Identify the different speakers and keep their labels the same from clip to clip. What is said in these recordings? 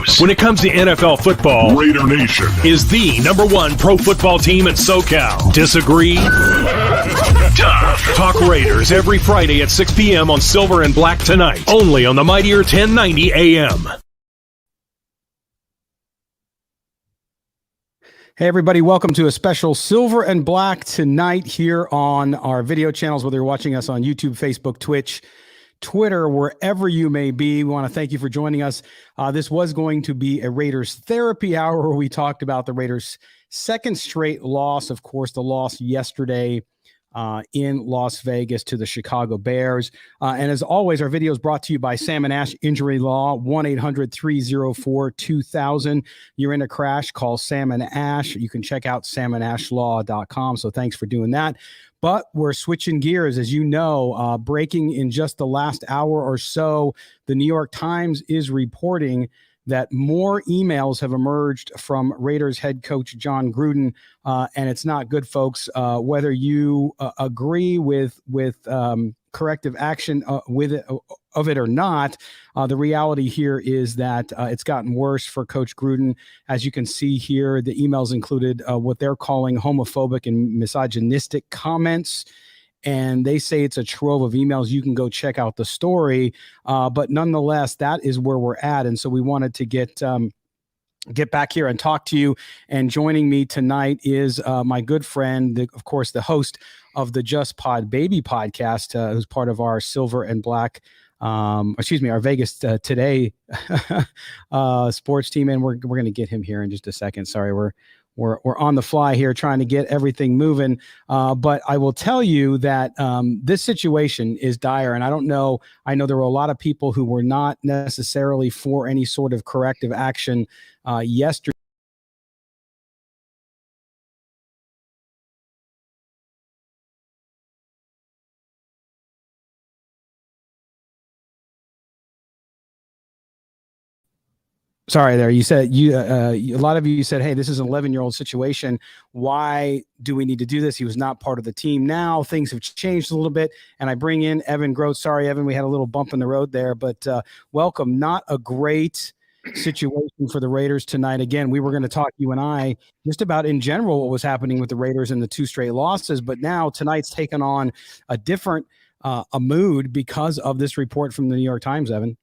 Speaker 1: news. When it comes to NFL football, Raider Nation is the #1 pro football team in SoCal. Disagree? Tough. Talk Raiders every Friday at 6 p.m. on Silver and Black Tonight. Only on the mightier 1090 AM.
Speaker 2: Hey, everybody. Welcome to a special Silver and Black Tonight here on our video channels, whether you're watching us on YouTube, Facebook, Twitch, Twitter, wherever you may be. We want to thank you for joining us. This was going to be a Raiders therapy hour where we talked about the Raiders' second straight loss. Of course, the loss yesterday in Las Vegas to the Chicago Bears. And as always, our video is brought to you by Sam and Ash Injury Law, 1-800-304-2000. You're in a crash, call Sam and Ash. You can check out samandashlaw.com. So thanks for doing that. But we're switching gears. As you know, breaking in just the last hour or so, the New York Times is reporting that more emails have emerged from Raiders head coach John Gruden, and it's not good, folks. Whether you agree with corrective action of it or not, the reality here is that it's gotten worse for Coach Gruden. As you can see here, the emails included what they're calling homophobic and misogynistic comments. And they say it's a trove of emails. You can go check out the story. But nonetheless, that is where we're at. And so we wanted to get back here and talk to you. And joining me tonight is my good friend, of course, the host of the Just Pod Baby podcast, who's part of our Silver and Black, our Vegas Today sports team. And we're going to get him here in just a second. Sorry, we're on the fly here trying to get everything moving. But I will tell you that this situation is dire. And I know there were a lot of people who were not necessarily for any sort of corrective action yesterday. Sorry, there. You said a lot of you said, "Hey, this is an 11-year-old situation. Why do we need to do this?" He was not part of the team. Now things have changed a little bit, and I bring in Evan Grote. Sorry, Evan, we had a little bump in the road there, but welcome. Not a great situation for the Raiders tonight. Again, we were going to talk, you and I, just about in general what was happening with the Raiders and the 2 straight losses, but now tonight's taken on a different a mood because of this report from the New York Times. Evan.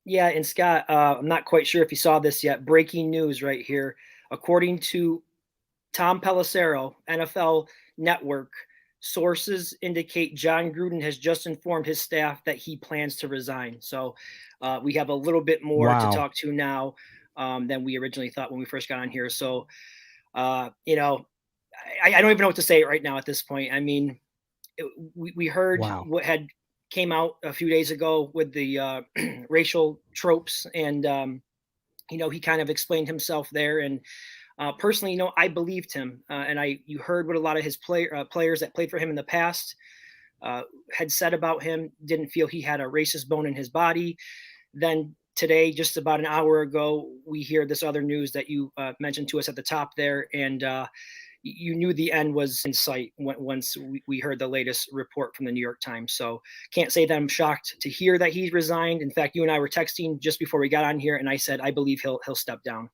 Speaker 3: Yeah, and Scott, I'm not quite sure if you saw this yet. Breaking news right here. According to Tom Pelissero, NFL Network, sources indicate John Gruden has just informed his staff that he plans to resign. So we have a little bit more to talk to now than we originally thought when we first got on here. So, I don't even know what to say right now at this point. I mean, we heard what had came out a few days ago with the racial tropes, and he kind of explained himself there. And personally, I believed him, and you heard what a lot of his players that played for him in the past had said about him. Didn't feel he had a racist bone in his body. Then today, just about an hour ago, we hear this other news that you mentioned to us at the top there, and you knew the end was in sight once we heard the latest report from the New York Times. So can't say that I'm shocked to hear that he's resigned. In fact, you and I were texting just before we got on here, and I said, I believe he'll step down.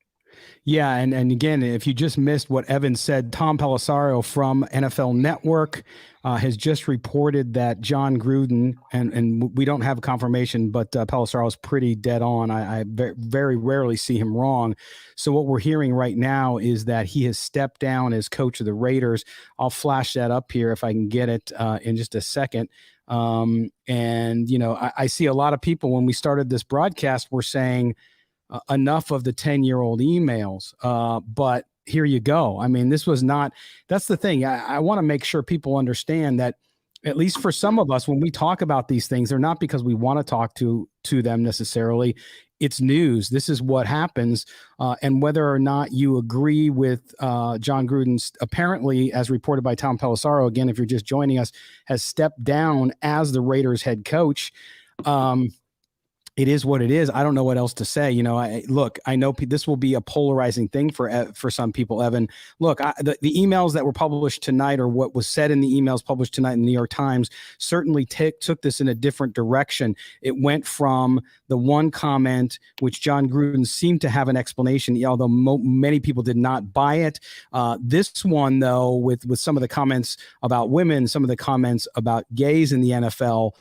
Speaker 2: Yeah, and again, if you just missed what Evan said, Tom Pelissero from NFL Network has just reported that John Gruden, and we don't have a confirmation, but Pelissero is pretty dead on. I very rarely see him wrong. So what we're hearing right now is that he has stepped down as coach of the Raiders. I'll flash that up here if I can get it in just a second. And, I see a lot of people when we started this broadcast were saying, enough of the 10-year-old emails. But here you go. I mean, this was not, that's the thing. I want to make sure people understand that, at least for some of us, when we talk about these things, they're not because we want to talk to them necessarily. It's news. This is what happens. And whether or not you agree with John Gruden's, apparently, as reported by Tom Pelissero, again, if you're just joining us, has stepped down as the Raiders head coach. It is what it is. I don't know what else to say. You know, I know this will be a polarizing thing for some people, Evan. Look, the emails that were published tonight, or what was said in the emails published tonight in the New York Times, certainly took this in a different direction. It went from the one comment, which John Gruden seemed to have an explanation, although many people did not buy it. This one, though, with some of the comments about women, some of the comments about gays in the NFL,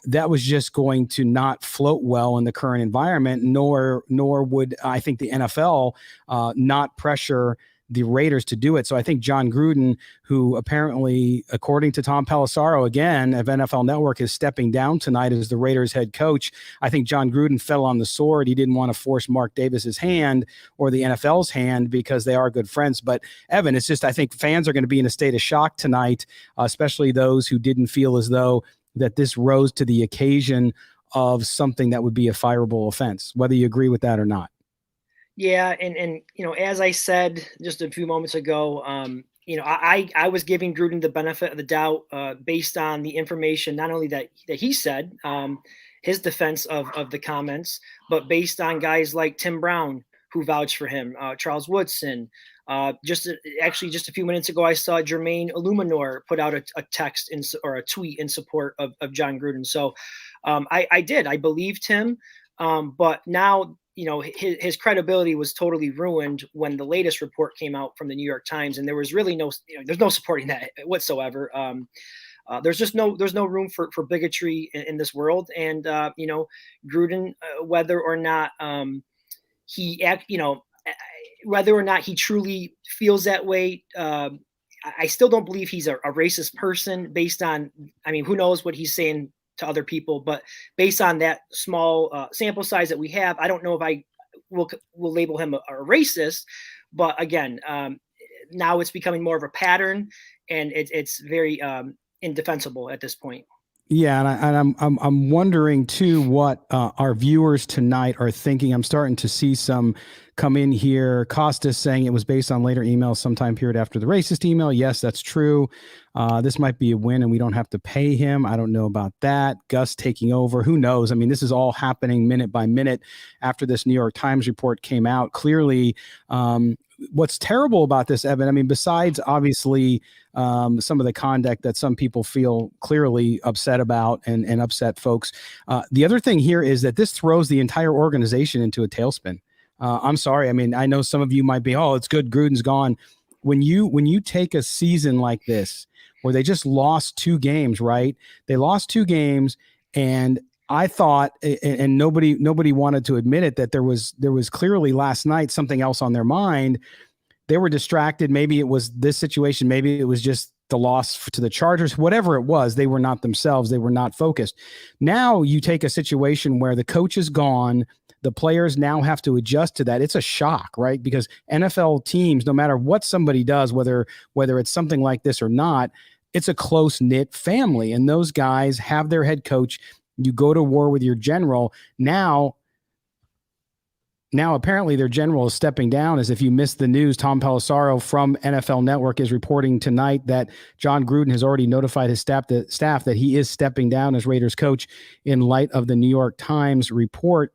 Speaker 2: that was just going to not float well in the current environment, nor would I think the NFL not pressure the Raiders to do it. So I think John Gruden, who apparently, according to Tom Pelissero, again, of NFL Network, is stepping down tonight as the Raiders head coach. I think John Gruden fell on the sword. He didn't want to force Mark Davis's hand or the NFL's hand because they are good friends. But Evan, it's just, I think fans are going to be in a state of shock tonight, especially those who didn't feel as though that this rose to the occasion of something that would be a fireable offense, whether you agree with that or not.
Speaker 3: Yeah. And you know, as I said just a few moments ago, you know, I was giving Gruden the benefit of the doubt based on the information, not only that he said, his defense of the comments, but based on guys like Tim Brown, who vouched for him, Charles Woodson. Just a few minutes ago, I saw Jermaine Illuminor put out a text or a tweet in support of John Gruden. So I believed him, but now, you know, his credibility was totally ruined when the latest report came out from the New York Times, and there was really there's no supporting that whatsoever. There's no room for bigotry in this world, and you know, Gruden, whether or not whether or not he truly feels that way, I still don't believe he's a racist person based on, I mean, who knows what he's saying to other people, but based on that small sample size that we have, I don't know if I will label him a racist. But again, now it's becoming more of a pattern, and it's very indefensible at this point.
Speaker 2: Yeah, and I'm wondering too what our viewers tonight are thinking. I'm starting to see some come in here. Costas saying it was based on later emails sometime period after the racist email. Yes, that's true. This might be a win and we don't have to pay him. I don't know about that. Gus taking over. Who knows? I mean, this is all happening minute by minute after this New York Times report came out. Clearly, what's terrible about this, Evan, I mean, besides obviously some of the conduct that some people feel clearly upset about and upset folks, the other thing here is that this throws the entire organization into a tailspin. I'm sorry. I mean, I know some of you might be, oh, it's good, Gruden's gone. When you take a season like this, where they just lost 2 games, right? They lost 2 games, and I thought, and nobody wanted to admit it, that there was clearly last night something else on their mind. They were distracted. Maybe it was this situation. Maybe it was just the loss to the Chargers. Whatever it was, they were not themselves. They were not focused. Now you take a situation where the coach is gone. The players now have to adjust to that. It's a shock, right? Because NFL teams, no matter what somebody does, whether it's something like this or not, it's a close-knit family. And those guys have their head coach. You go to war with your general. Now apparently their general is stepping down. As if you missed the news, Tom Pelissero from NFL Network is reporting tonight that John Gruden has already notified his staff that he is stepping down as Raiders coach in light of the New York Times report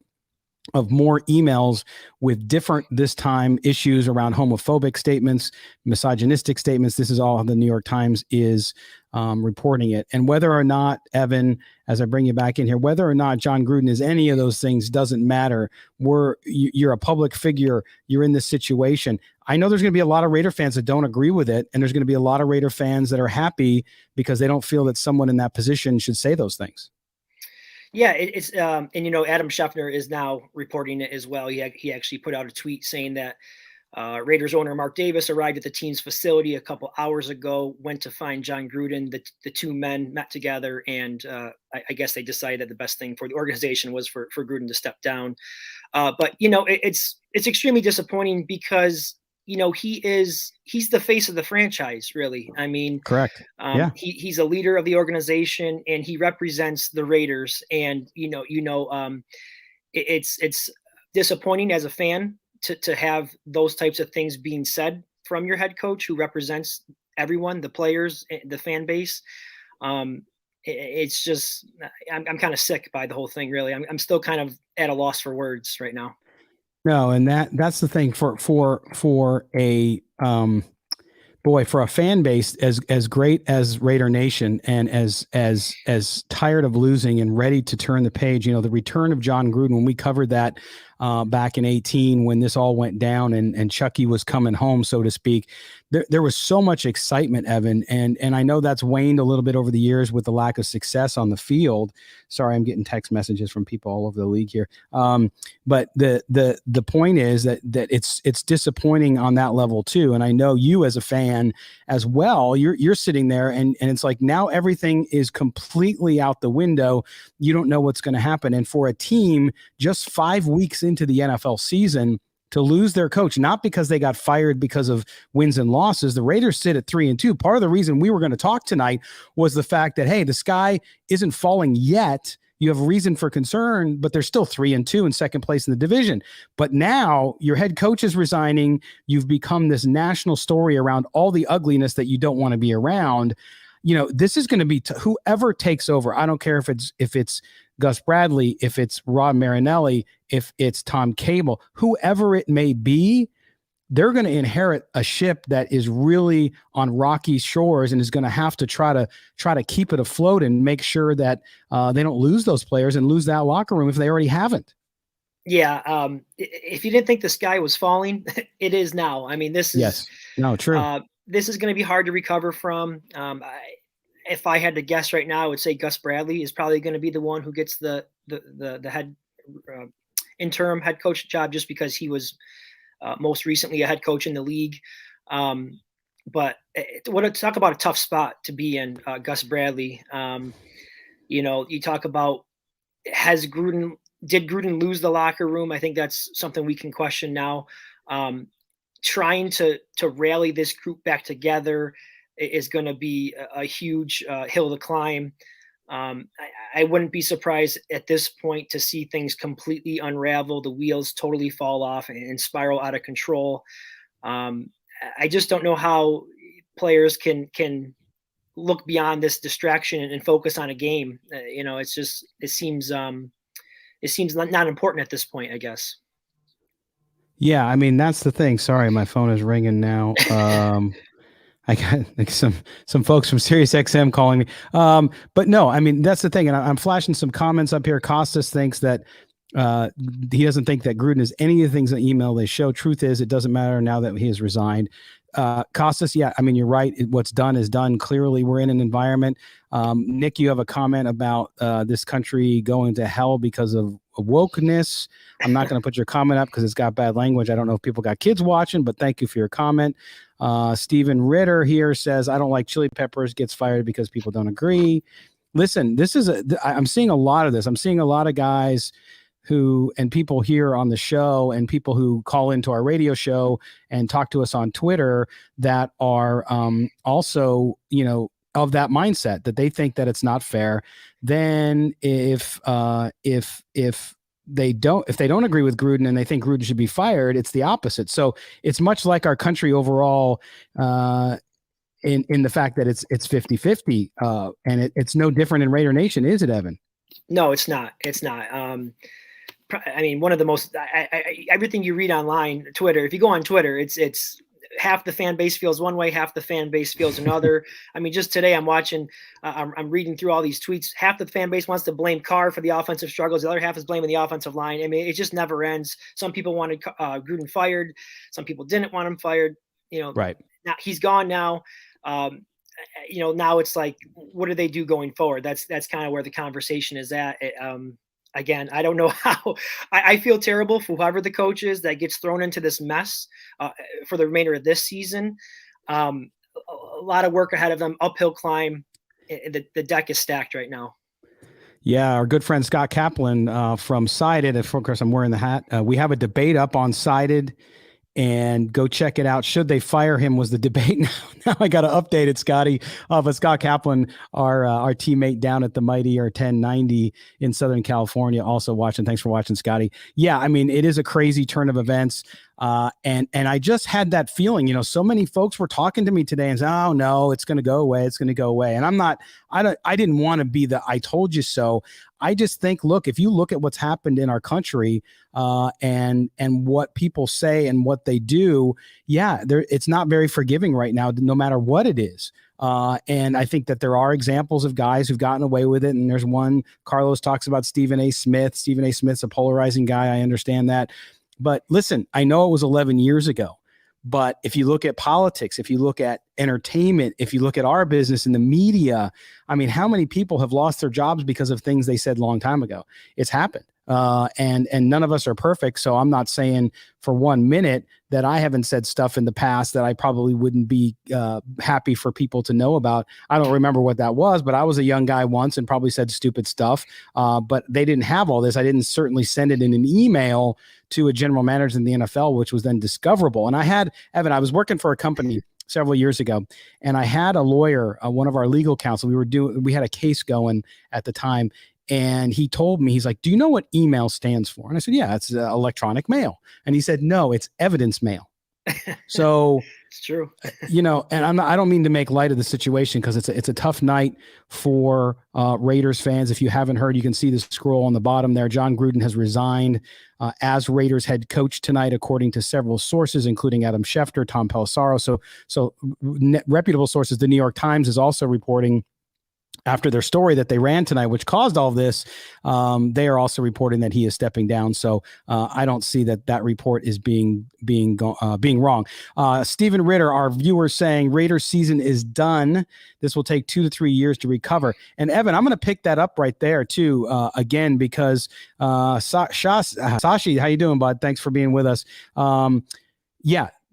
Speaker 2: of more emails with different, this time, issues around homophobic statements, misogynistic statements. This is all how the New York Times is reporting it. And whether or not, Evan, as I bring you back in here, whether or not John Gruden is any of those things doesn't matter. You're a public figure. You're in this situation. I know there's going to be a lot of Raider fans that don't agree with it, and there's going to be a lot of Raider fans that are happy because they don't feel that someone in that position should say those things.
Speaker 3: Yeah, it's and you know, Adam Schefter is now reporting it as well. He actually put out a tweet saying that Raiders owner Mark Davis arrived at the team's facility a couple hours ago, went to find John Gruden. The 2 men met together, and I guess they decided that the best thing for the organization was for Gruden to step down. But you know, it's extremely disappointing because, you know, he's the face of the franchise, really. I mean,
Speaker 2: correct. Yeah.
Speaker 3: He's a leader of the organization, and he represents the Raiders. And it's disappointing as a fan to have those types of things being said from your head coach, who represents everyone, the players, the fan base. it's just, I'm kind of sick by the whole thing, really. I'm still kind of at a loss for words right now.
Speaker 2: No, and that's the thing for a boy, for a fan base as great as Raider Nation and as tired of losing and ready to turn the page. You know, the return of John Gruden, when we covered that back in 2018 when this all went down and Chucky was coming home, so to speak. There was so much excitement, Evan, and I know that's waned a little bit over the years with the lack of success on the field. Sorry, I'm getting text messages from people all over the league here. But the point is that it's disappointing on that level too. And I know you as a fan as well, you're sitting there and it's like now everything is completely out the window. You don't know what's going to happen. And for a team just 5 weeks into the NFL season to lose their coach, not because they got fired because of wins and losses. The Raiders sit at 3-2. Part of the reason we were going to talk tonight was the fact that, hey, the sky isn't falling yet. You have reason for concern, but they're still 3-2 in second place in the division. But now your head coach is resigning. You've become this national story around all the ugliness that you don't want to be around. You know, this is going to be whoever takes over. I don't care if it's Gus Bradley, if it's Rod Marinelli, if it's Tom Cable, whoever it may be, they're going to inherit a ship that is really on rocky shores and is going to have to try to keep it afloat and make sure that they don't lose those players and lose that locker room if they already haven't.
Speaker 3: Yeah. If you didn't think the sky was falling, it is now. I mean, this is
Speaker 2: true.
Speaker 3: This is going to be hard to recover from. If I had to guess right now, I would say Gus Bradley is probably going to be the one who gets the head interim head coach job, just because he was most recently a head coach in the league. But talk about a tough spot to be in, Gus Bradley. You know, you talk about did Gruden lose the locker room? I think that's something we can question now. Trying to rally this group back together is going to be a huge hill to climb. I wouldn't be surprised at this point to see things completely unravel, the wheels totally fall off and spiral out of control. I just don't know how players can look beyond this distraction and focus on a game. You know, it seems not important at this point, I guess.
Speaker 2: Yeah, I mean, that's the thing. Sorry, my phone is ringing now. I got like some folks from Sirius XM calling me. But no, I mean, that's the thing. And I'm flashing some comments up here. Costas thinks that he doesn't think that Gruden is any of the things in the email they show. Truth is, it doesn't matter now that he has resigned. Costas, yeah, I mean, you're right. What's done is done. Clearly, we're in an environment. Nick, you have a comment about this country going to hell because of wokeness. I'm not going to put your comment up because it's got bad language. I don't know if people got kids watching, but thank you for your comment. Stephen Ritter here says, I don't like chili peppers, gets fired because people don't agree. Listen, I'm seeing a lot of this. I'm seeing a lot of guys and people here on the show and people who call into our radio show and talk to us on Twitter that are also, you know, of that mindset that they think that it's not fair. Then if they don't agree with Gruden and they think Gruden should be fired, it's the opposite. So it's much like our country overall in the fact that it's 50-50 and it's no different in Raider Nation, is it, Evan?
Speaker 3: No, it's not. It's not. I mean, one of the most everything you read online, Twitter. If you go on Twitter, it's half the fan base feels one way, half the fan base feels another. I mean, just today I'm reading through all these tweets. Half the fan base wants to blame Carr for the offensive struggles. The other half is blaming the offensive line. I mean, it just never ends. Some people wanted Gruden fired. Some people didn't want him fired. You know, right. Now he's gone now. You know, now it's like, what do they do going forward? That's kind of where the conversation is at. Again, I don't know how. I feel terrible for whoever the coach is that gets thrown into this mess for the remainder of this season. A lot of work ahead of them, uphill climb. The deck is stacked right now.
Speaker 2: Yeah, our good friend Scott Kaplan from Sided, of course I'm wearing the hat. We have a debate up on Sided and go check it out. Should they fire him was the debate. Now I got to update it, Scotty. But Scott Kaplan, our teammate down at the Mighty 1090 in Southern California, also watching. Thanks for watching, Scotty. Yeah, I mean, it is a crazy turn of events. And I just had that feeling, so many folks were talking to me today and saying, oh no, it's going to go away. It's going to go away. And I didn't want to be the, I told you so. I just think, look, if you look at what's happened in our country, and what people say and what they do, it's not very forgiving right now, no matter what it is. And I think that there are examples of guys who've gotten away with it. And there's one, Carlos talks about Stephen A. Smith. Stephen A. Smith's a polarizing guy. I understand that. But listen, I know it was 11 years ago, but if you look at politics, if you look at entertainment, if you look at our business in the media, I mean, how many people have lost their jobs because of things they said a long time ago? It's happened. And none of us are perfect. So I'm not saying for 1 minute that I haven't said stuff in the past that I probably wouldn't be happy for people to know about. I don't remember what that was, but I was a young guy once and probably said stupid stuff. But they didn't have all this. I didn't certainly send it in an email to a general manager in the NFL, which was then discoverable. And Evan, I was working for a company several years ago, and I had a lawyer, one of our legal counsel. We had a case going at the time. And he told me, he's like, do you know what email stands for? And I said, yeah, it's electronic mail. And he said, no, it's evidence mail. So
Speaker 3: it's true.
Speaker 2: And I don't mean to make light of the situation, because it's a tough night for Raiders fans. If you haven't heard, you can see the scroll on the bottom there. John Gruden has resigned as Raiders head coach tonight, according to several sources, including Adam Schefter, Tom Pelissero. So reputable sources. The New York Times is also reporting, after their story that they ran tonight, which caused all this, they are also reporting that he is stepping down. So I don't see that report is being wrong. Stephen Ritter, our viewer, saying Raiders season is done. This will take 2 to 3 years to recover. And Evan, I'm going to pick that up right there too, again, because Sashi, how you doing, bud? Thanks for being with us.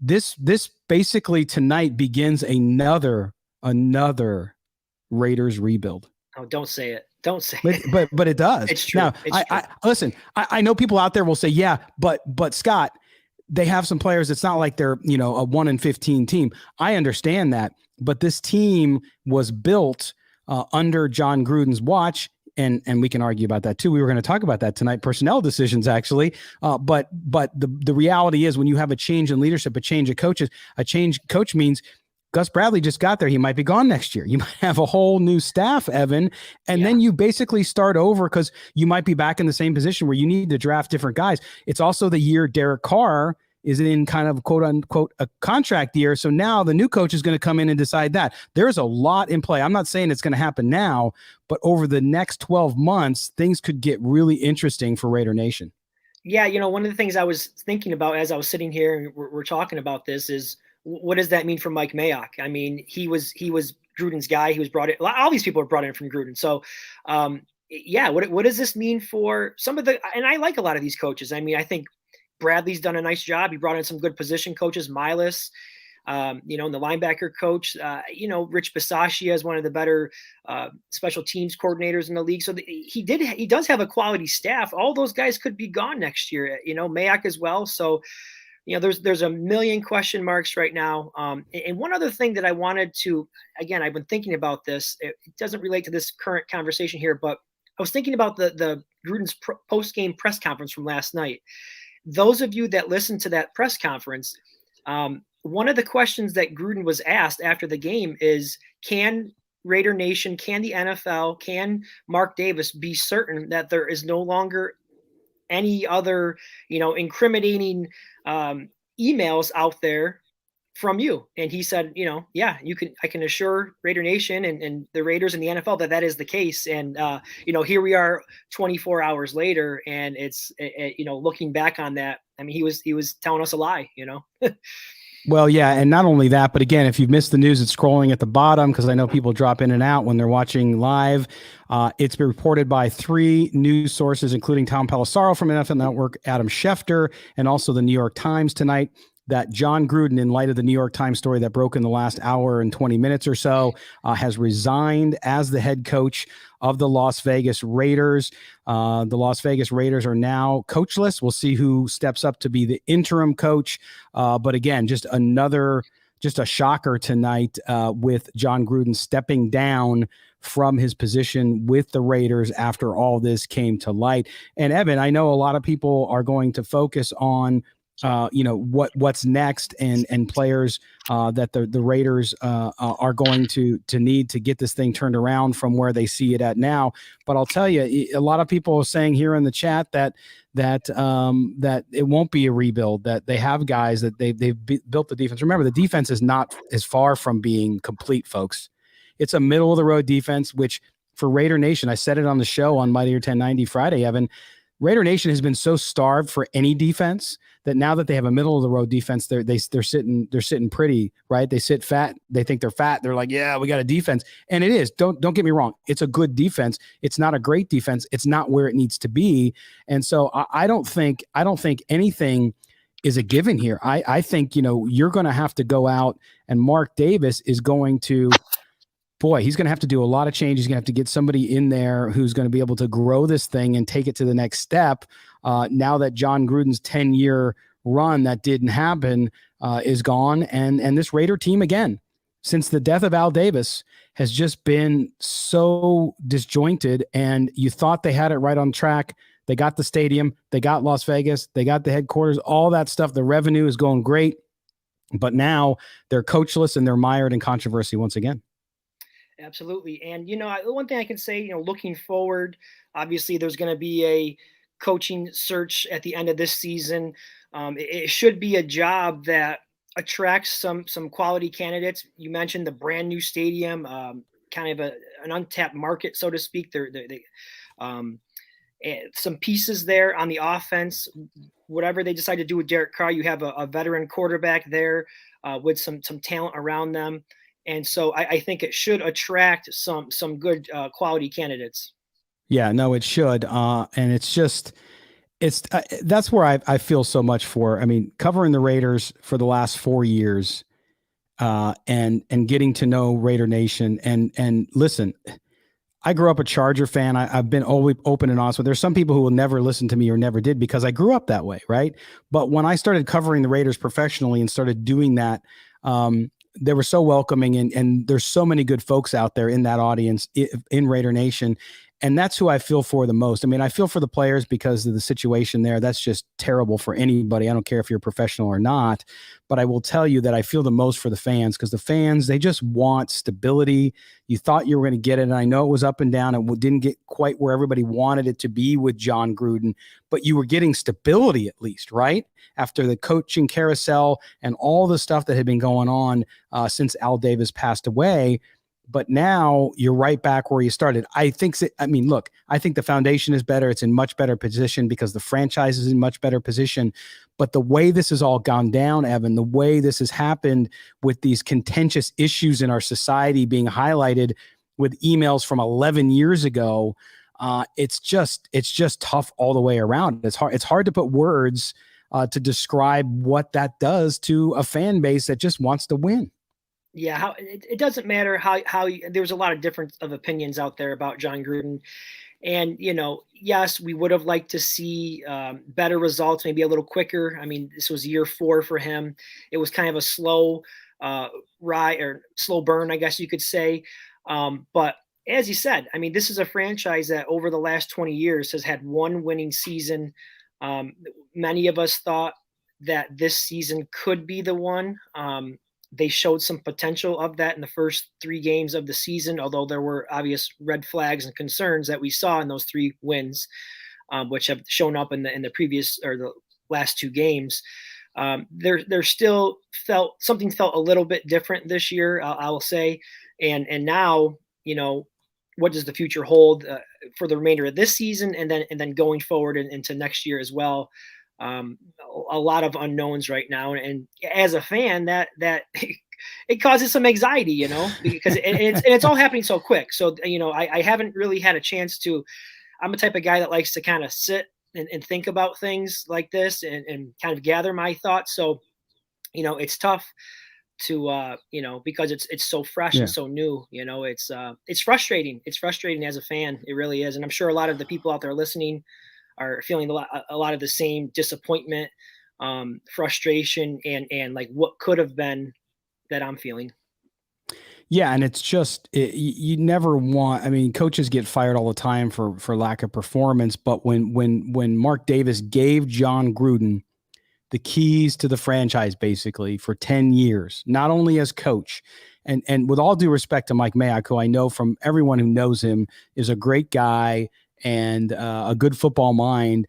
Speaker 2: This basically tonight begins another Raiders rebuild.
Speaker 3: Oh, don't say it. Don't say it.
Speaker 2: But it does.
Speaker 3: It's true.
Speaker 2: Now, listen, I know people out there will say, yeah, but Scott, they have some players. It's not like they're, a 1-15 team. I understand that, but this team was built under John Gruden's watch. And we can argue about that too. We were going to talk about that tonight, personnel decisions actually. But the reality is, when you have a change in leadership, a change of coaches, a change coach means Gus Bradley just got there. He might be gone next year. You might have a whole new staff, Evan, and then you basically start over, because you might be back in the same position where you need to draft different guys. It's also the year Derek Carr is in kind of quote unquote a contract year. So now the new coach is going to come in and decide that. There's a lot in play. I'm not saying it's going to happen now, but over the next 12 months, things could get really interesting for Raider Nation. Yeah.
Speaker 3: One of the things I was thinking about as I was sitting here and we're talking about this is, what does that mean for Mike Mayock? I mean, he was Gruden's guy. He was brought in. All these people were brought in from Gruden. So, what does this mean for some of the? And I like a lot of these coaches. I mean, I think Bradley's done a nice job. He brought in some good position coaches, Milas, and the linebacker coach. Rich Bisaccia is one of the better special teams coordinators in the league. So he does have a quality staff. All those guys could be gone next year. Mayock as well. So. There's a million question marks right now. And one other thing that I wanted to, again, I've been thinking about this. It doesn't relate to this current conversation here, but I was thinking about the Gruden's post-game press conference from last night. Those of you that listened to that press conference, one of the questions that Gruden was asked after the game is, can Raider Nation, can the NFL, can Mark Davis be certain that there is no longer any other, incriminating emails out there from you? And he said, I can assure Raider Nation and the Raiders and the NFL that is the case. And, here we are 24 hours later, and it's, looking back on that, I mean, he was telling us a lie,
Speaker 2: Well, yeah. And not only that, but again, if you've missed the news, it's scrolling at the bottom, because I know people drop in and out when they're watching live. It's been reported by 3 news sources, including Tom Pelissero from NFL Network, Adam Schefter, and also the New York Times tonight. that John Gruden, in light of the New York Times story that broke in the last hour and 20 minutes or so, has resigned as the head coach of the Las Vegas Raiders. The Las Vegas Raiders are now coachless. We'll see who steps up to be the interim coach. But again, just a shocker tonight with John Gruden stepping down from his position with the Raiders after all this came to light. And Evan, I know a lot of people are going to focus on what's next and players that the Raiders are going to need to get this thing turned around from where they see it at now. But I'll tell you, a lot of people are saying here in the chat that it won't be a rebuild, that they have guys that they've built the defense. Remember, the defense is not as far from being complete, folks. It's a middle of the road defense, which for Raider Nation, I said it on the show on Mightier 1090 Friday, Evan, Raider Nation has been so starved for any defense that now that they have a middle of the road defense, they're sitting pretty, right? They sit fat. They think they're fat. They're like, yeah, we got a defense. And it is. Don't get me wrong. It's a good defense. It's not a great defense. It's not where it needs to be. And so I don't think anything is a given here. I think, you're going to have to go out, and Mark Davis is going to, he's going to have to do a lot of change. He's going to have to get somebody in there who's going to be able to grow this thing and take it to the next step. Now that John Gruden's 10-year run that didn't happen is gone. And this Raider team, again, since the death of Al Davis, has just been so disjointed. And you thought they had it right on track. They got the stadium. They got Las Vegas. They got the headquarters, all that stuff. The revenue is going great. But now they're coachless and they're mired in controversy once again.
Speaker 3: Absolutely. And, one thing I can say, looking forward, obviously there's going to be a coaching search at the end of this season. It should be a job that attracts some quality candidates. You mentioned the brand new stadium, kind of an untapped market, so to speak. Some pieces there on the offense. Whatever they decide to do with Derek Carr, you have a veteran quarterback there with some talent around them. And so I think it should attract some good quality candidates.
Speaker 2: Yeah, no, it should. And that's where I feel so much for. I mean, covering the Raiders for the last 4 years and getting to know Raider Nation. And listen, I grew up a Charger fan. I've been always open and honest. But there's some people who will never listen to me or never did because I grew up that way, right? But when I started covering the Raiders professionally and started doing that, they were so welcoming, and there's so many good folks out there in that audience in Raider Nation. And that's who I feel for the most. I mean, I feel for the players because of the situation there. That's just terrible for anybody. I don't care if you're a professional or not, but I will tell you that I feel the most for the fans, because the fans, they just want stability. You thought you were going to get it. And I know it was up and down. It didn't get quite where everybody wanted it to be with John Gruden, but you were getting stability at least, right? After the coaching carousel and all the stuff that had been going on since Al Davis passed away. But now you're right back where you started. I think the foundation is better. It's in much better position because the franchise is in much better position. But the way this has all gone down, Evan, the way this has happened with these contentious issues in our society being highlighted with emails from 11 years ago, it's just tough all the way around. It's hard to put words to describe what that does to a fan base that just wants to win.
Speaker 3: Yeah, it doesn't matter how there's a lot of different of opinions out there about John Gruden. And, yes, we would have liked to see better results, maybe a little quicker. I mean, this was year 4 for him. It was kind of a slow ride, or slow burn, I guess you could say. But as you said, I mean, this is a franchise that over the last 20 years has had one winning season. Many of us thought that this season could be the one. They showed some potential of that in the first 3 games of the season, although there were obvious red flags and concerns that we saw in those 3 wins, which have shown up in the previous or the last 2 games. There still felt a little bit different this year, I will say. And now, what does the future hold for the remainder of this season and then going forward into next year as well? A lot of unknowns right now, and as a fan, that it causes some anxiety, because it's all happening so quick. So I haven't really had a chance to. I'm the type of guy that likes to kind of sit and think about things like this and kind of gather my thoughts. So it's tough to because it's so fresh and so new. It's frustrating. It's frustrating as a fan. It really is. And I'm sure a lot of the people out there listening are feeling a lot of the same disappointment, frustration, and like what could have been that I'm feeling.
Speaker 2: Yeah, and it's just you never want. I mean, coaches get fired all the time for lack of performance. But when Mark Davis gave John Gruden the keys to the franchise basically for 10 years, not only as coach, and with all due respect to Mike Mayock, who I know from everyone who knows him is a great guy and a good football mind.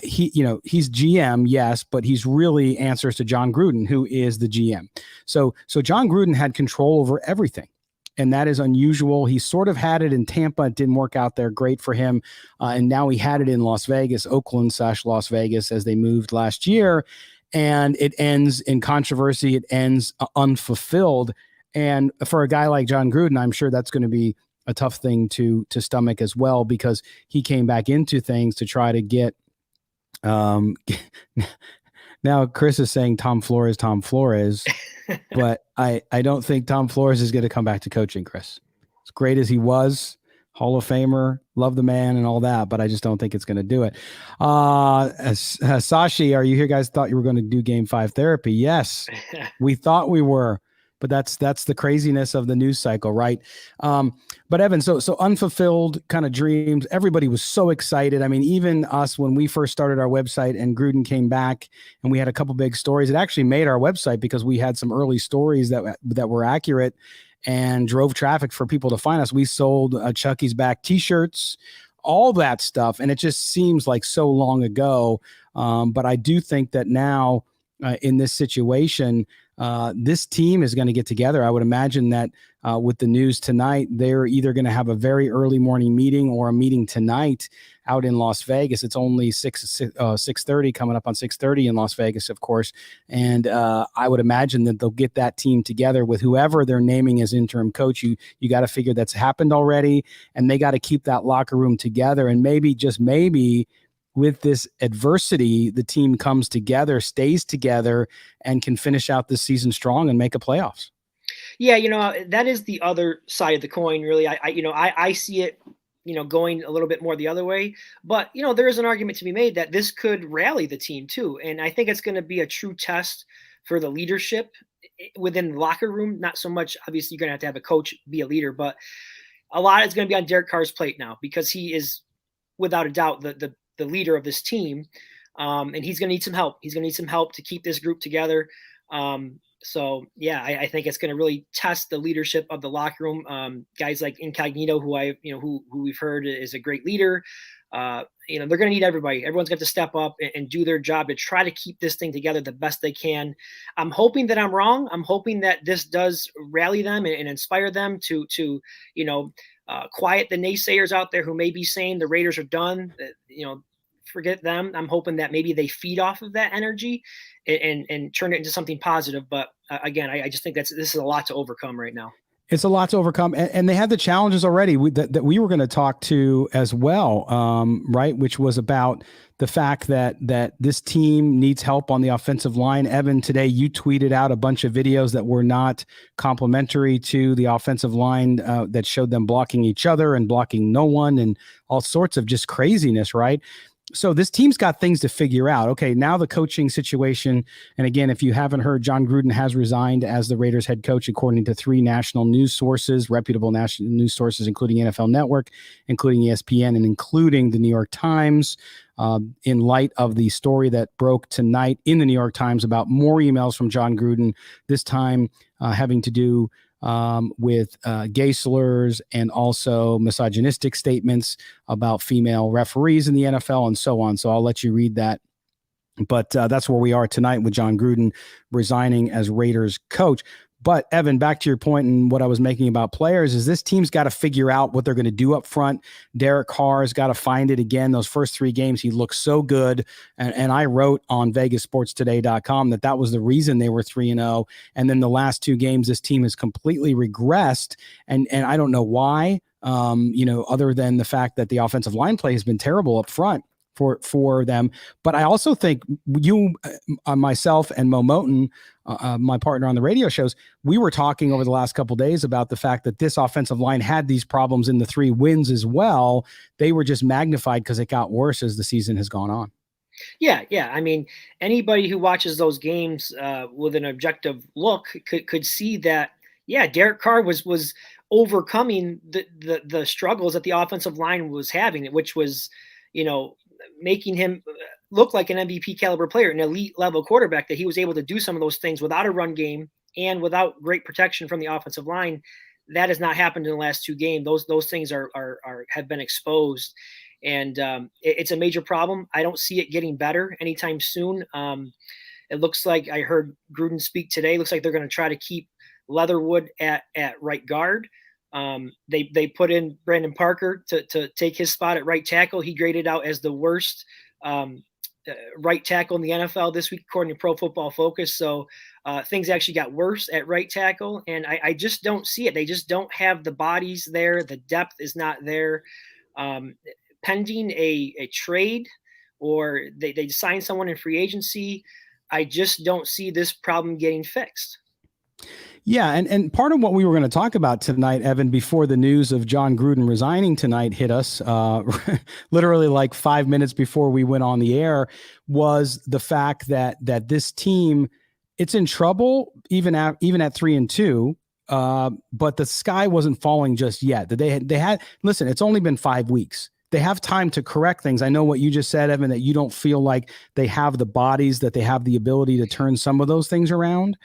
Speaker 2: He's GM, yes, but he's really answers to John Gruden, who is the GM. So John Gruden had control over everything, and that is unusual. He sort of had it in Tampa. It didn't work out there great for him. And now he had it in Las Vegas, Oakland/Las Vegas, as they moved last year. And it ends in controversy. It ends unfulfilled. And for a guy like John Gruden, I'm sure that's going to be a tough thing to stomach as well, because he came back into things to try to get now Chris is saying Tom Flores, but I don't think Tom Flores is going to come back to coaching, Chris. As great as he was, Hall of Famer, love the man and all that, but I just don't think it's going to do it. Sashi, are you here? Guys thought you were going to do Game 5 therapy. Yes, we thought we were. But that's the craziness of the news cycle, right? But Evan, so unfulfilled kind of dreams. Everybody was so excited. I mean, even us, when we first started our website and Gruden came back and we had a couple big stories, it actually made our website because we had some early stories that were accurate and drove traffic for people to find us. We sold Chucky's Back T-shirts, all that stuff, and it just seems like so long ago. But I do think that now in this situation, this team is going to get together. I would imagine that with the news tonight, they're either going to have a very early morning meeting or a meeting tonight out in Las Vegas. It's only 6:30 coming up on 6:30 in Las Vegas, of course. And I would imagine that they'll get that team together with whoever they're naming as interim coach. You got to figure that's happened already, and they got to keep that locker room together. And maybe, just maybe, with this adversity, the team comes together, stays together, and can finish out this season strong and make a playoffs.
Speaker 3: Yeah, that is the other side of the coin, really. I see it, going a little bit more the other way. But, there is an argument to be made that this could rally the team too. And I think it's going to be a true test for the leadership within the locker room. Not so much, obviously, you're going to have a coach be a leader, but a lot is going to be on Derek Carr's plate now, because he is, without a doubt, the leader of this team. And he's going to need some help. He's going to need some help to keep this group together. So yeah, I think it's going to really test the leadership of the locker room. Guys like Incognito, who we've heard is a great leader. They're going to need everybody. Everyone's got to step up and do their job to try to keep this thing together the best they can. I'm hoping that I'm wrong. I'm hoping that this does rally them and inspire them to quiet the naysayers out there who may be saying the Raiders are done. Forget them. I'm hoping that maybe they feed off of that energy and turn it into something positive. But again, I just think this is a lot to overcome right now.
Speaker 2: It's a lot to overcome, and they had the challenges already that we were going to talk to as well, right? Which was about the fact that this team needs help on the offensive line. Evan, today you tweeted out a bunch of videos that were not complimentary to the offensive line that showed them blocking each other and blocking no one and all sorts of just craziness, right? So this team's got things to figure out. Okay, now the coaching situation. And again, if you haven't heard, John Gruden has resigned as the Raiders head coach, according to 3 national news sources, reputable national news sources, including NFL Network, including ESPN, and including the New York Times, in light of the story that broke tonight in the New York Times about more emails from John Gruden, this time having to do with gay slurs and also misogynistic statements about female referees in the NFL and so on. So I'll let you read that. But that's where we are tonight with John Gruden resigning as Raiders coach. But Evan, back to your point and what I was making about players is this team's got to figure out what they're going to do up front. Derek Carr's got to find it again. Those first 3 games, he looked so good. And I wrote on VegasSportsToday.com that was the reason they were 3-0. And then the last 2 games, this team has completely regressed. And I don't know why, other than the fact that the offensive line play has been terrible up front. for them. But I also think you, myself, and Mo Moten, my partner on the radio shows, we were talking over the last couple of days about the fact that this offensive line had these problems in the 3 wins as well. They were just magnified because it got worse as the season has gone on.
Speaker 3: Yeah. I mean, anybody who watches those games with an objective look could see that. Yeah, Derek Carr was overcoming the struggles that the offensive line was having, which was, making him look like an MVP caliber player, an elite level quarterback, that he was able to do some of those things without a run game and without great protection from the offensive line. That has not happened in the last 2 games. Those things have been exposed, and it's a major problem. I don't see it getting better anytime soon. It looks like, I heard Gruden speak today, looks like they're going to try to keep Leatherwood at right guard. They put in Brandon Parker to take his spot at right tackle. He graded out as the worst right tackle in the NFL this week, according to Pro Football Focus. So things actually got worse at right tackle, and I just don't see it. They just don't have the bodies there. The depth is not there. Pending a trade, or they sign someone in free agency, I just don't see this problem getting fixed.
Speaker 2: Yeah, and part of what we were going to talk about tonight, Evan, before the news of John Gruden resigning tonight hit us, literally like 5 minutes before we went on the air, was the fact that this team, it's in trouble even at 3-2, but the sky wasn't falling just yet. That they had. Listen, it's only been 5 weeks. They have time to correct things. I know what you just said, Evan, that you don't feel like they have the bodies, that they have the ability to turn some of those things around.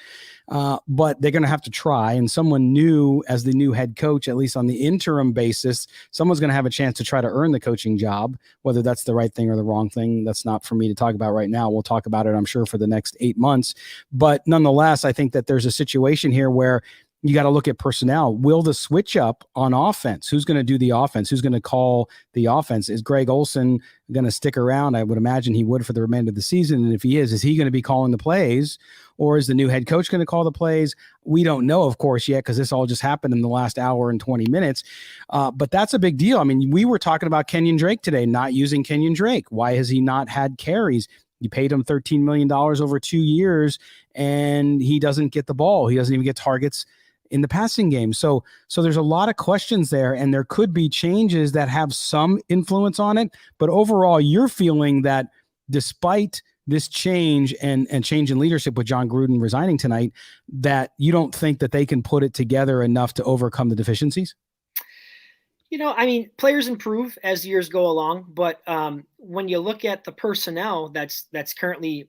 Speaker 2: But they're going to have to try. And someone new as the new head coach, at least on the interim basis, someone's going to have a chance to try to earn the coaching job. Whether that's the right thing or the wrong thing, that's not for me to talk about right now. We'll talk about it, I'm sure, for the next 8 months. But nonetheless, I think that there's a situation here where you got to look at personnel. Will the switch up on offense? Who's going to do the offense? Who's going to call the offense? Is Greg Olsen going to stick around? I would imagine he would for the remainder of the season. And if he is he going to be calling the plays, or is the new head coach going to call the plays? We don't know, of course, yet, because this all just happened in the last hour and 20 minutes. But that's a big deal. I mean, we were talking about Kenyon Drake today, not using Kenyon Drake. Why has he not had carries? You paid him $13 million over 2 years, and he doesn't get the ball. He doesn't even get targets in the passing game. So there's a lot of questions there, and there could be changes that have some influence on it. But overall, you're feeling that despite this change and change in leadership with John Gruden resigning tonight, that you don't think that they can put it together enough to overcome the deficiencies?
Speaker 3: I mean, players improve as years go along, but when you look at the personnel that's currently,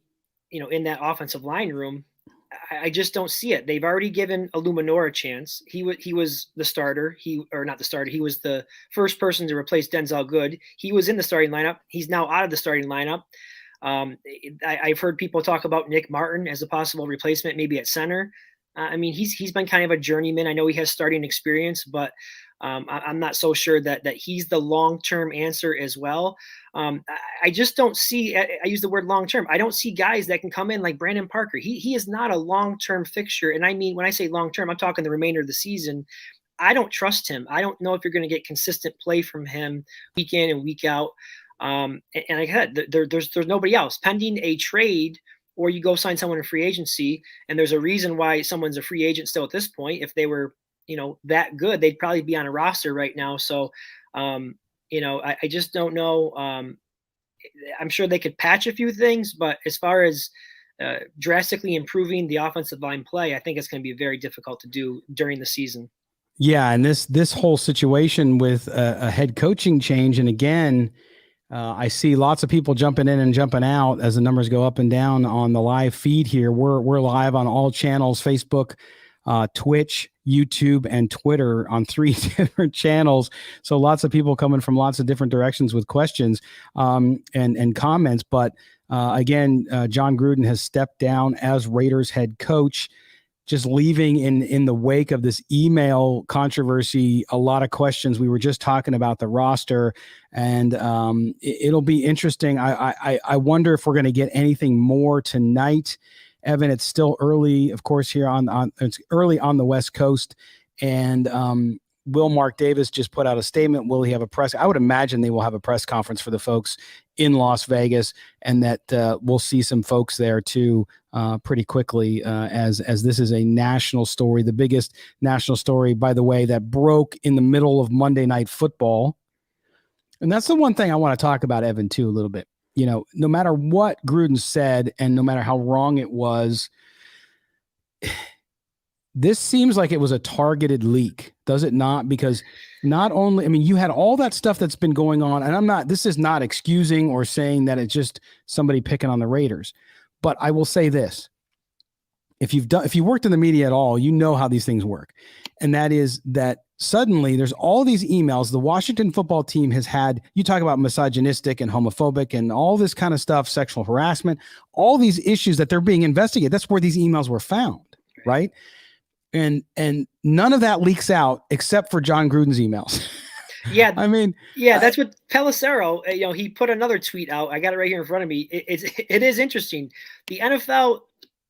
Speaker 3: in that offensive line room, I just don't see it. They've already given Illuminor a chance. He was the starter. He was the first person to replace Denzel Good. He was in the starting lineup. He's now out of the starting lineup. I've heard people talk about Nick Martin as a possible replacement, maybe at center. I mean, he's been kind of a journeyman. I know he has starting experience, but I'm not so sure that he's the long-term answer as well. I just don't see, I use the word long-term. I don't see guys that can come in like Brandon Parker. He is not a long-term fixture. And I mean, when I say long-term, I'm talking the remainder of the season. I don't trust him. I don't know if you're going to get consistent play from him week in and week out. And like I said, there's nobody else pending a trade, or you go sign someone in free agency. And there's a reason why someone's a free agent still at this point. If they were, that good, they'd probably be on a roster right now. So, I just don't know. I'm sure they could patch a few things, but as far as drastically improving the offensive line play, I think it's going to be very difficult to do during the season.
Speaker 2: Yeah. And this whole situation with a head coaching change. And again, I see lots of people jumping in and jumping out as the numbers go up and down on the live feed here. We're live on all channels: Facebook, Twitch, YouTube, and Twitter, on 3 different channels. So lots of people coming from lots of different directions with questions and comments. But again, John Gruden has stepped down as Raiders head coach, just leaving in the wake of this email controversy a lot of questions. We were just talking about the roster, and it'll be interesting. I wonder if we're going to get anything more tonight. Evan, it's still early, of course, here it's early on the West Coast. And Will Mark Davis just put out a statement? Will he have a press? I would imagine they will have a press conference for the folks in Las Vegas, and that we'll see some folks there too pretty quickly as this is a national story, the biggest national story, by the way, that broke in the middle of Monday Night Football. And that's the one thing I want to talk about, Evan, too, a little bit. No matter what Gruden said and no matter how wrong it was, this seems like it was a targeted leak, does it not? Because not only, you had all that stuff that's been going on, and this is not excusing or saying that it's just somebody picking on the Raiders, but I will say this. If you worked in the media at all, you know how these things work. And that is that suddenly there's all these emails the Washington football team has had. You talk about misogynistic and homophobic and all this kind of stuff, sexual harassment, all these issues that they're being investigated. That's where these emails were found, right? And none of that leaks out except for John Gruden's emails.
Speaker 3: Yeah. That's what Pelissero, he put another tweet out. I got it right here in front of me. It is interesting. The NFL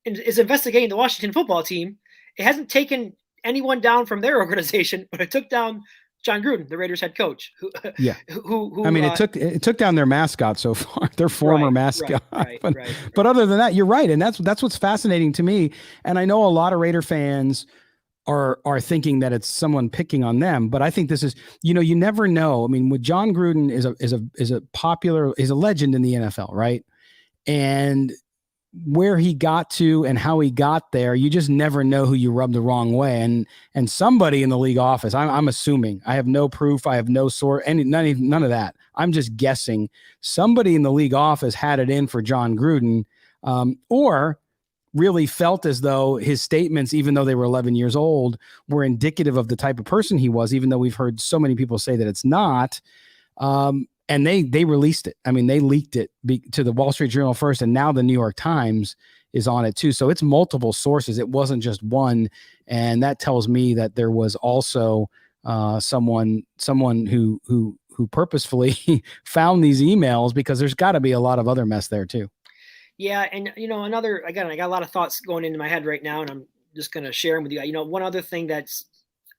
Speaker 3: is investigating the Washington football team. It hasn't taken anyone down from their organization, but it took down John Gruden, the Raiders head coach. It took down their mascot so far, their former mascot. But other than that, you're right. And that's what's fascinating to me. And I know a lot of Raider fans are thinking that it's someone picking on them, but I think this is, you never know. With John Gruden is a legend in the NFL, right? And where he got to and how he got there, you just never know who you rub the wrong way. And somebody in the league office, I'm assuming, I have no proof, I have no source, none of that. I'm just guessing somebody in the league office had it in for John Gruden, or really felt as though his statements, even though they were 11 years old, were indicative of the type of person he was, even though we've heard so many people say that it's not. And they released it. They leaked it to the Wall Street Journal first, and now the New York Times is on it too. So it's multiple sources. It wasn't just one. And that tells me that there was also someone who purposefully found these emails, because there's got to be a lot of other mess there too. Yeah. And, I got a lot of thoughts going into my head right now, and I'm just going to share them with you. One other thing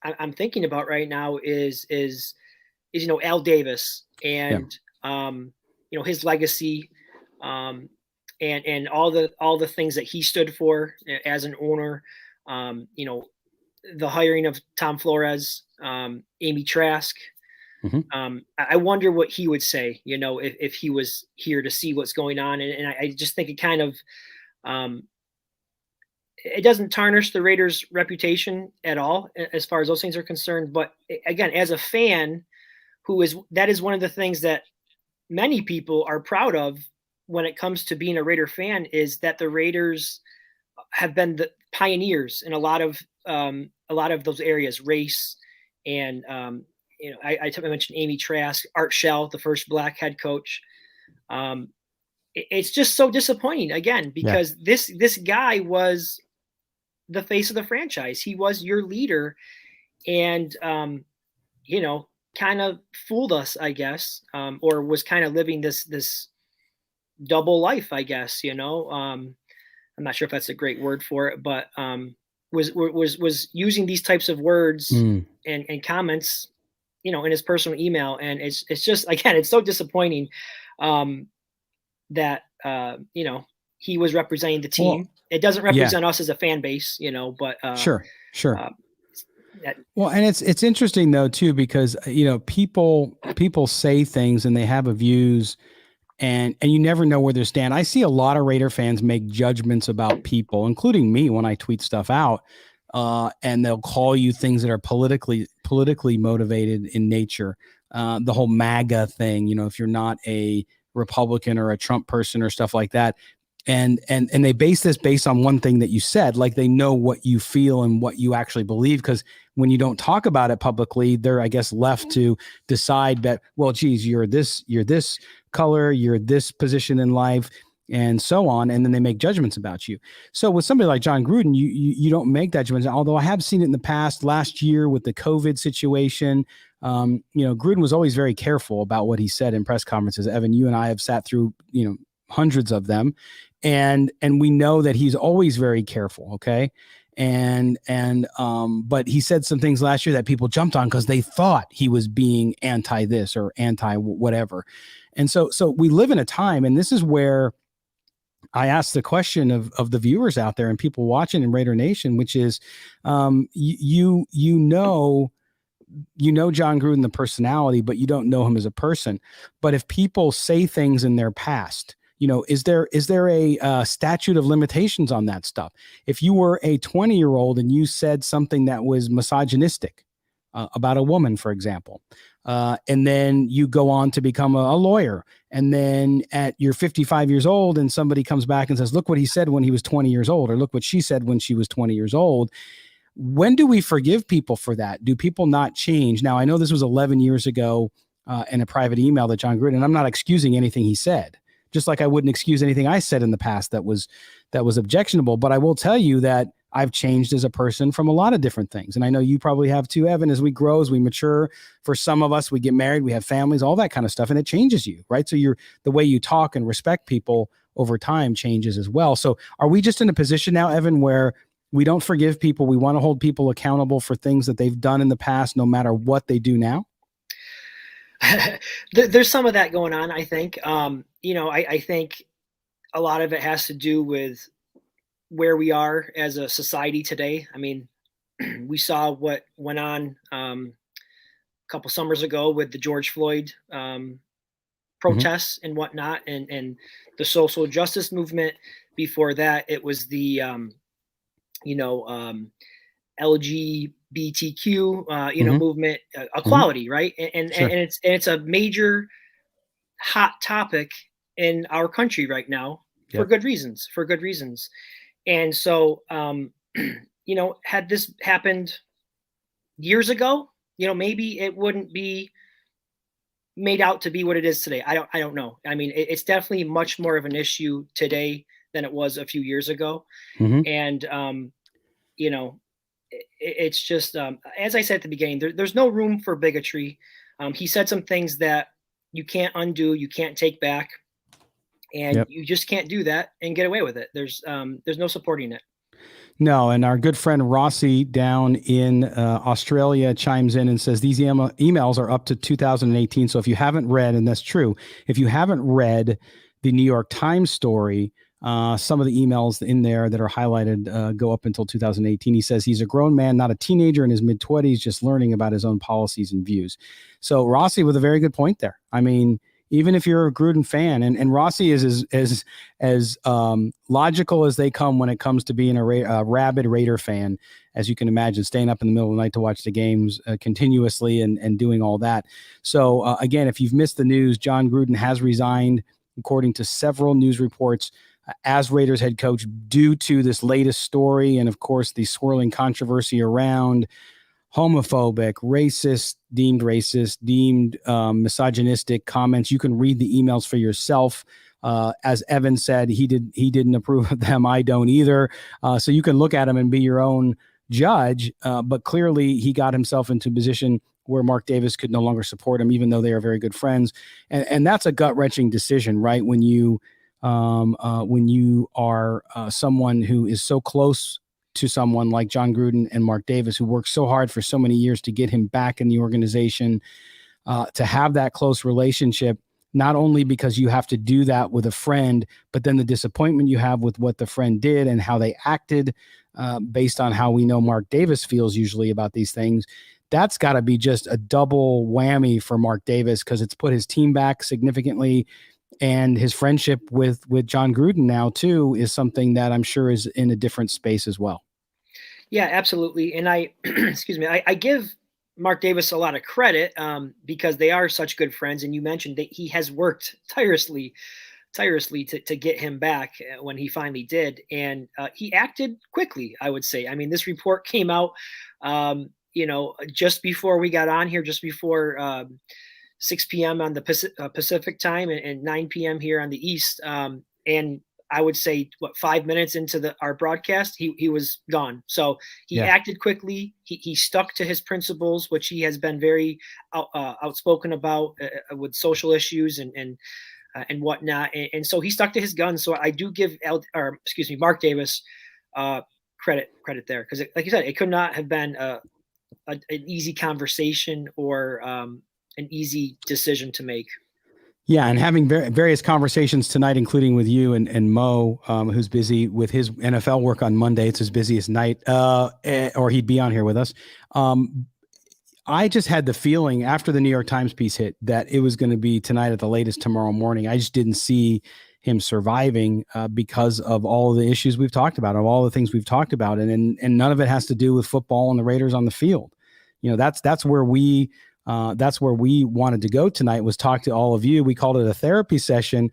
Speaker 3: I'm thinking about right now is Al Davis and, his legacy, and all the things that he stood for as an owner, the hiring of Tom Flores, Amy Trask. Mm-hmm. I wonder what he would say, if he was here to see what's going on. And I just think it kind of, it doesn't tarnish the Raiders' reputation at all as far as those things are concerned. But again, as a fan, that is one of the things that many people are proud of when it comes to being a Raider fan, is that the Raiders have been the pioneers in a lot of those areas, race. And, I mentioned Amy Trask, Art Shell, the first black head coach. It's just so disappointing again, because this guy was the face of the franchise. He was your leader, and, kind of fooled us, I guess, or was kind of living this double life, I guess, I'm not sure if that's a great word for it, but was using these types of words and comments, in his personal email. And it's just, again, it's so disappointing that, he was representing the team. Well, it doesn't represent us as a fan base, but
Speaker 2: sure. Well, and it's interesting though too, because people say things and they have a views, and you never know where they stand. I see a lot of Raider fans make judgments about people, including me, when I tweet stuff out, and they'll call you things that are politically motivated in nature. The whole MAGA thing, if you're not a Republican or a Trump person or stuff like that. And they base this based on one thing that you said, like they know what you feel and what you actually believe. Because when you don't talk about it publicly, they're, I guess, left to decide that, well, geez, you're this color, you're this position in life, and so on. And then they make judgments about you. So with somebody like John Gruden, you don't make that judgment. Although I have seen it in the past, last year with the COVID situation, Gruden was always very careful about what he said in press conferences. Evan, you and I have sat through, hundreds of them. And we know that he's always very careful. Okay. But he said some things last year that people jumped on because they thought he was being anti this or anti whatever. And so we live in a time, and this is where I asked the question of the viewers out there and people watching in Raider Nation, which is, you know John Gruden, the personality, but you don't know him as a person. But if people say things in their past, is there a statute of limitations on that stuff? If you were a 20-year-old and you said something that was misogynistic about a woman, for example, and then you go on to become a lawyer, and then you're 55 years old and somebody comes back and says, look what he said when he was 20 years old, or look what she said when she was 20 years old. When do we forgive people for that? Do people not change? Now, I know this was 11 years ago in a private email that John Gruden, and I'm not excusing anything he said, just like I wouldn't excuse anything I said in the past that was objectionable. But I will tell you that I've changed as a person from a lot of different things. And I know you probably have too, Evan, as we grow, as we mature. For some of us, we get married, we have families, all that kind of stuff, and it changes you, right? So the way you talk and respect people over time changes as well. So are we just in a position now, Evan, where we don't forgive people? We want to hold people accountable for things that they've done in the past, no matter what they do now?
Speaker 3: There's some of that going on, I think. I think a lot of it has to do with where we are as a society today. I mean, we saw what went on a couple summers ago with the George Floyd protests and whatnot, and the social justice movement. Before that, it was the LGBTQ movement, equality, right? And
Speaker 2: Sure.
Speaker 3: and it's a major hot topic in our country right now for good reasons. And so, had this happened years ago, maybe it wouldn't be made out to be what it is today. I don't know. I mean, it's definitely much more of an issue today than it was a few years ago. And, it's just, as I said at the beginning, there's no room for bigotry. He said some things that you can't undo, you can't take back, and you just can't do that and get away with it. There's no supporting it.
Speaker 2: No, and our good friend Rossi down in Australia chimes in and says these emails are up to 2018. So if you haven't read, and that's true, if you haven't read the New York Times story, some of the emails in there that are highlighted go up until 2018. He says he's a grown man, not a teenager in his mid-20s, just learning about his own policies and views. So Rossi with a very good point there. I mean, even if you're a Gruden fan, and Rossi is as logical as they come when it comes to being a rabid Raider fan, as you can imagine, staying up in the middle of the night to watch the games continuously and doing all that. So again, if you've missed the news, John Gruden has resigned, according to several news reports, as Raiders head coach due to this latest story and, of course, the swirling controversy around homophobic, deemed misogynistic comments. You can read the emails for yourself. As Evan said, he didn't approve of them. I don't either. So you can look at them and be your own judge. But clearly he got himself into a position where Mark Davis could no longer support him, even though they are very good friends. And that's a gut-wrenching decision, right? When you are someone who is so close to someone like John Gruden and Mark Davis, who worked so hard for so many years to get him back in the organization, to have that close relationship, not only because you have to do that with a friend, but then the disappointment you have with what the friend did and how they acted, based on how we know Mark Davis feels usually about these things. That's got to be just a double whammy for Mark Davis, because it's put his team back significantly. And his friendship with John Gruden now, too, is something that I'm sure is in a different space as well.
Speaker 3: Yeah, absolutely. And I give Mark Davis a lot of credit because they are such good friends. And you mentioned that he has worked tirelessly to get him back when he finally did. And he acted quickly, I would say. I mean, this report came out, just before we got on here, just before 6 p.m. on the Pacific time and 9 p.m. here on the East. And I would say, 5 minutes into our broadcast, he was gone. So he acted quickly. He stuck to his principles, which he has been very outspoken about with social issues and whatnot. And so he stuck to his guns. So I do give Mark Davis credit there, because like you said, it could not have been an easy conversation or an easy decision to make.
Speaker 2: Yeah, and having various conversations tonight, including with you and Mo, who's busy with his NFL work on Monday. It's his busiest night, or he'd be on here with us. I just had the feeling after the New York Times piece hit that it was going to be tonight at the latest tomorrow morning. I just didn't see him surviving because of all the issues we've talked about, of all the things we've talked about, and none of it has to do with football and the Raiders on the field. That's where we wanted to go tonight, was talk to all of you. We called it a therapy session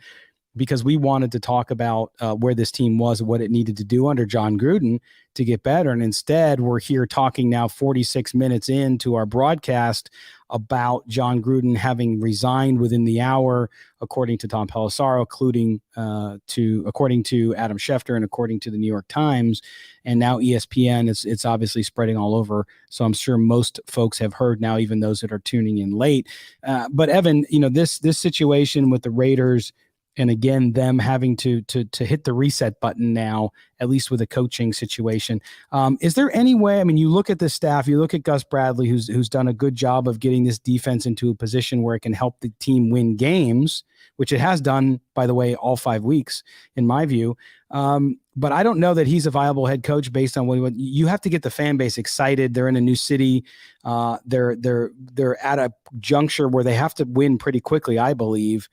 Speaker 2: because we wanted to talk about where this team was, what it needed to do under John Gruden to get better. And instead, we're here talking now 46 minutes into our broadcast about John Gruden having resigned within the hour, according to Tom Pelissero, according to Adam Schefter, and according to the New York Times. And now ESPN, it's obviously spreading all over. So I'm sure most folks have heard now, even those that are tuning in late. But Evan, this situation with the Raiders, and again, them having to hit the reset button now, at least with a coaching situation. Is there any way? I mean, you look at the staff, you look at Gus Bradley, who's done a good job of getting this defense into a position where it can help the team win games, which it has done, by the way, all 5 weeks, in my view. But I don't know that he's a viable head coach based on what you have to get the fan base excited. They're in a new city. They're at a juncture where they have to win pretty quickly, I believe,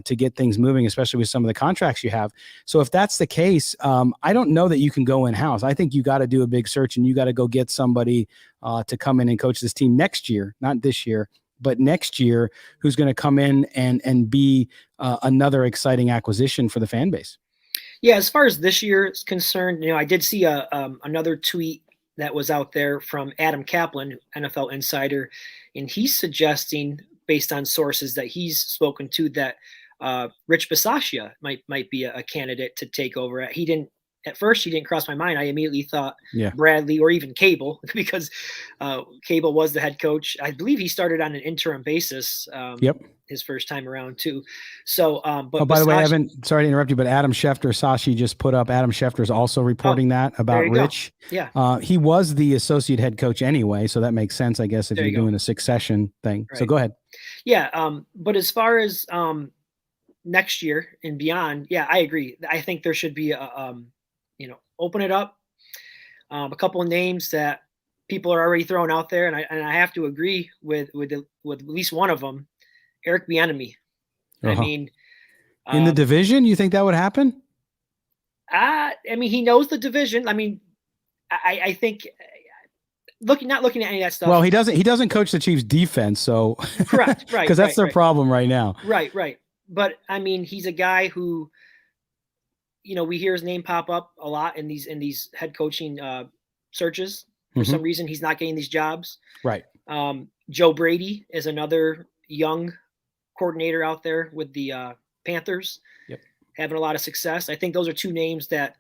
Speaker 2: to get things moving, especially with some of the contracts you have. So if that's the case, I don't know that you can go in-house. I think you got to do a big search, and you got to go get somebody to come in and coach this team next year, not this year, but next year, who's going to come in and be another exciting acquisition for the fan base.
Speaker 3: Yeah, as far as this year is concerned, I did see another tweet that was out there from Adam Kaplan, NFL insider, and he's suggesting, based on sources that he's spoken to, that Rich Bisaccia might be a candidate to take over. At first, he didn't cross my mind. I immediately thought Bradley or even Cable, because Cable was the head coach. I believe he started on an interim basis. His first time around too. So, but
Speaker 2: by the way, Evan, sorry to interrupt you, but Adam Schefter, Sashi just put up. Adam Schefter is also reporting that about Rich.
Speaker 3: Go. Yeah,
Speaker 2: he was the associate head coach anyway, so that makes sense, I guess, if you're doing a succession thing. Right. So go ahead.
Speaker 3: Yeah, but as far as next year and beyond, yeah, I agree. I think there should be open it up. A couple of names that people are already throwing out there, and I have to agree with at least one of them, Eric Bieniemy. I mean,
Speaker 2: in the division, you think that would happen?
Speaker 3: I mean, he knows the division. I mean, I think not looking at any of that stuff.
Speaker 2: Well, he doesn't coach the Chiefs defense, so
Speaker 3: correct, right?
Speaker 2: Because that's their problem right now.
Speaker 3: Right. But I mean, he's a guy who, we hear his name pop up a lot in these head coaching searches. For some reason, he's not getting these jobs.
Speaker 2: Right.
Speaker 3: Joe Brady is another young coordinator out there with the Panthers, having a lot of success. I think those are two names that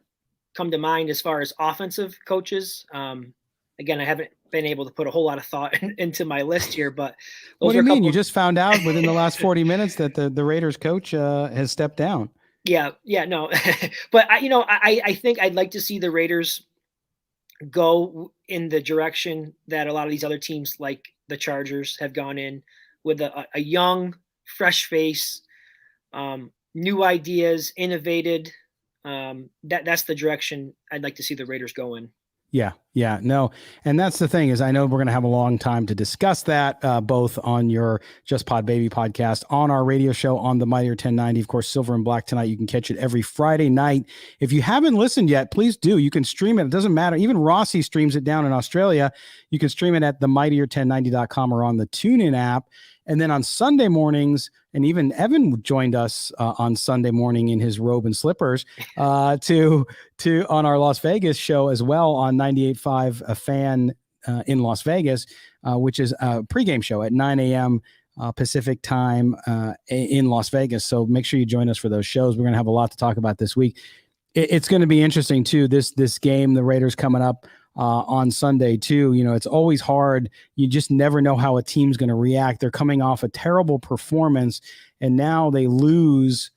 Speaker 3: come to mind as far as offensive coaches. Again, I haven't been able to put a whole lot of thought into my list here, but
Speaker 2: what do you mean? You just found out within the last 40 minutes that the Raiders coach has stepped down.
Speaker 3: Yeah, no, but I think I'd like to see the Raiders go in the direction that a lot of these other teams, like the Chargers, have gone in, with a young, fresh face, new ideas, innovated. That's the direction I'd like to see the Raiders go in.
Speaker 2: Yeah, no. And that's the thing, is I know we're going to have a long time to discuss that, both on your Just Pod Baby podcast, on our radio show, on the Mightier 1090, of course, Silver and Black tonight. You can catch it every Friday night. If you haven't listened yet, please do. You can stream it. It doesn't matter. Even Rossi streams it down in Australia. You can stream it at themightier1090.com or on the TuneIn app. And then on Sunday mornings, and even Evan joined us on Sunday morning in his robe and slippers to on our Las Vegas show as well, on 98.5 A Fan in Las Vegas, which is a pregame show at 9 a.m. Pacific time in Las Vegas. So make sure you join us for those shows. We're going to have a lot to talk about this week. It's going to be interesting too. This game, the Raiders coming up on Sunday too. It's always hard. You just never know how a team's going to react. They're coming off a terrible performance, and now they lose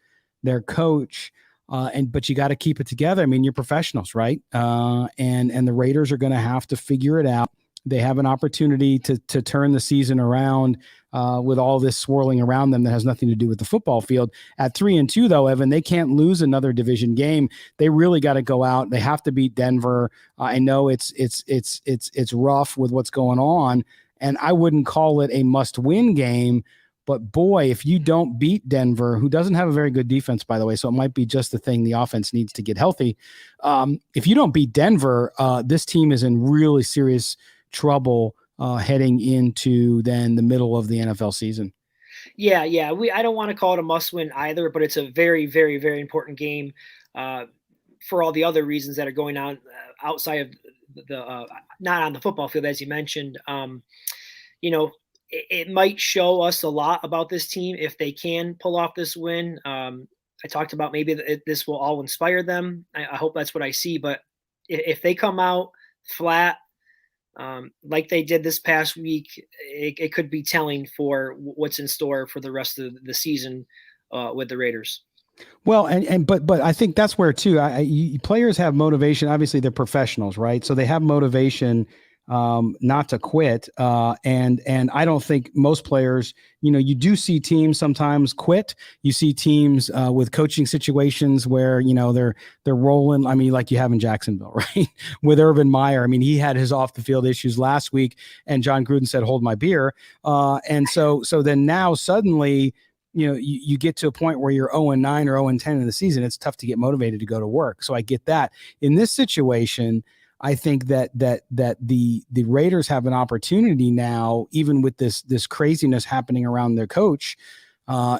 Speaker 2: their coach. But you got to keep it together. I mean, you're professionals, right? And the Raiders are going to have to figure it out. They have an opportunity to turn the season around with all this swirling around them that has nothing to do with the football field. At 3-2, though, Evan, they can't lose another division game. They really got to go out. They have to beat Denver. I know it's rough with what's going on, and I wouldn't call it a must-win game. But boy, if you don't beat Denver, who doesn't have a very good defense, by the way, so it might be just the thing the offense needs to get healthy. If you don't beat Denver, this team is in really serious trouble heading into then the middle of the NFL season.
Speaker 3: Yeah. I don't want to call it a must-win either, but it's a very, very, very important game for all the other reasons that are going on outside of the not on the football field, as you mentioned. It might show us a lot about this team if they can pull off this win. I talked about maybe this will all inspire them. I hope that's what I see. But if they come out flat, like they did this past week, it could be telling for what's in store for the rest of the season with the Raiders.
Speaker 2: Well, but I think that's where too. Players have motivation. Obviously, they're professionals, right? So they have motivation not to quit. And I don't think most players, you do see teams sometimes quit. You see teams with coaching situations where, they're rolling. I mean, like you have in Jacksonville, right? With Urban Meyer. I mean, he had his off the field issues last week and John Gruden said, hold my beer. And so then now suddenly, you get to a point where you're 0-9 or 0-10 in the season. It's tough to get motivated to go to work. So I get that. In this situation, I think that the Raiders have an opportunity now, even with this craziness happening around their coach.